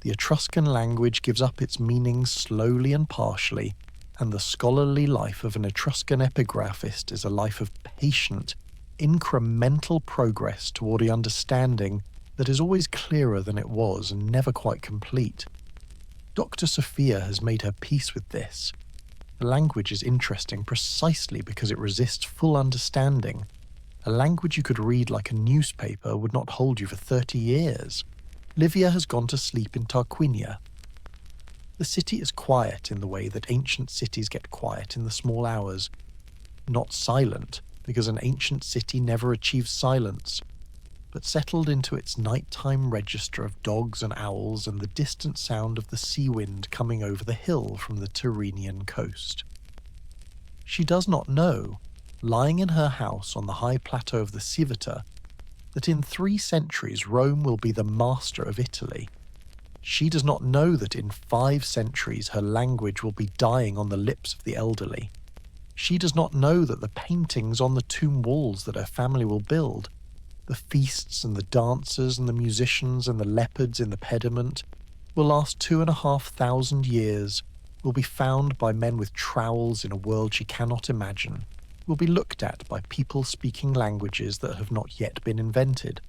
The Etruscan language gives up its meanings slowly and partially, and the scholarly life of an Etruscan epigraphist is a life of patient, incremental progress toward the understanding that is always clearer than it was and never quite complete. Dr. Sophia has made her peace with this. The language is interesting precisely because it resists full understanding. A language you could read like a newspaper would not hold you for 30 years. Livia has gone to sleep in Tarquinia. The city is quiet in the way that ancient cities get quiet in the small hours. Not silent, because an ancient city never achieves silence, but settled into its nighttime register of dogs and owls and the distant sound of the sea wind coming over the hill from the Tyrrhenian coast. She does not know, lying in her house on the high plateau of the Civita, that in 3 centuries Rome will be the master of Italy. She does not know that in 5 centuries her language will be dying on the lips of the elderly. She does not know that the paintings on the tomb walls that her family will build, the feasts and the dancers and the musicians and the leopards in the pediment, will last 2,500 years, will be found by men with trowels in a world she cannot imagine, will be looked at by people speaking languages that have not yet been invented.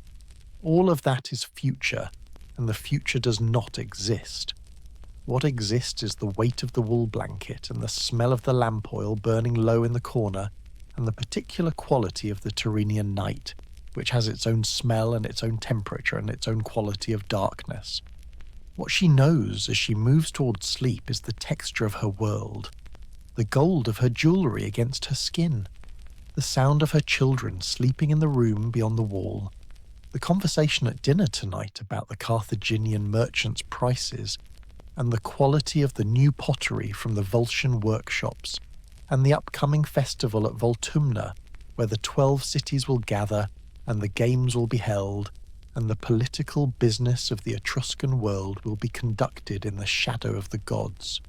All of that is future, and the future does not exist. What exists is the weight of the wool blanket and the smell of the lamp oil burning low in the corner, and the particular quality of the Tyrrhenian night, which has its own smell and its own temperature and its own quality of darkness. What she knows as she moves towards sleep is the texture of her world, the gold of her jewellery against her skin, the sound of her children sleeping in the room beyond the wall, the conversation at dinner tonight about the Carthaginian merchants' prices, and the quality of the new pottery from the Volscian workshops, and the upcoming festival at Voltumna, where the 12 cities will gather, and the games will be held, and the political business of the Etruscan world will be conducted in the shadow of the gods.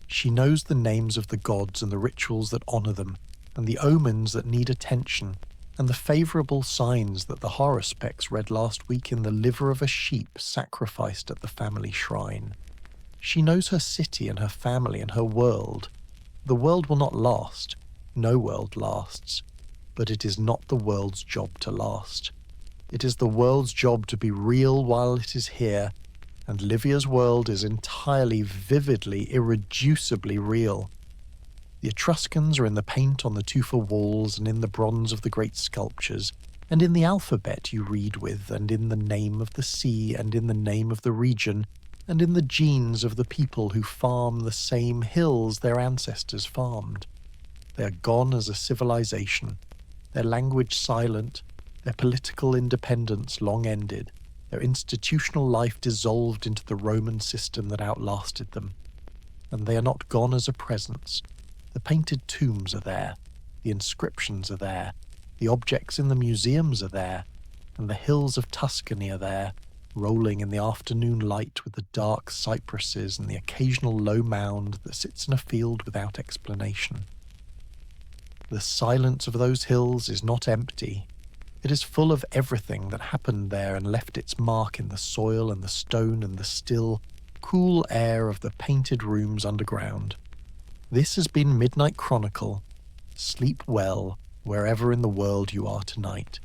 She knows the names of the gods and the rituals that honour them, and the omens that need attention, and the favourable signs that the horospecs read last week in the liver of a sheep sacrificed at the family shrine. She knows her city and her family and her world. The world will not last. No world lasts. but it is not the world's job to last. It is the world's job to be real while it is here, and Livia's world is entirely, vividly, irreducibly real. The Etruscans are in the paint on the tufa walls and in the bronze of the great sculptures, and in the alphabet you read with, and in the name of the sea, and in the name of the region, and in the genes of the people who farm the same hills their ancestors farmed. They are gone as a civilization, their language silent, their political independence long ended, their institutional life dissolved into the Roman system that outlasted them. And they are not gone as a presence. The painted tombs are there, the inscriptions are there, the objects in the museums are there, and the hills of Tuscany are there, rolling in the afternoon light with the dark cypresses and the occasional low mound that sits in a field without explanation. The silence of those hills is not empty. It is full of everything that happened there and left its mark in the soil and the stone and the still, cool air of the painted rooms underground. This has been Midnight Chronicle. Sleep well wherever in the world you are tonight.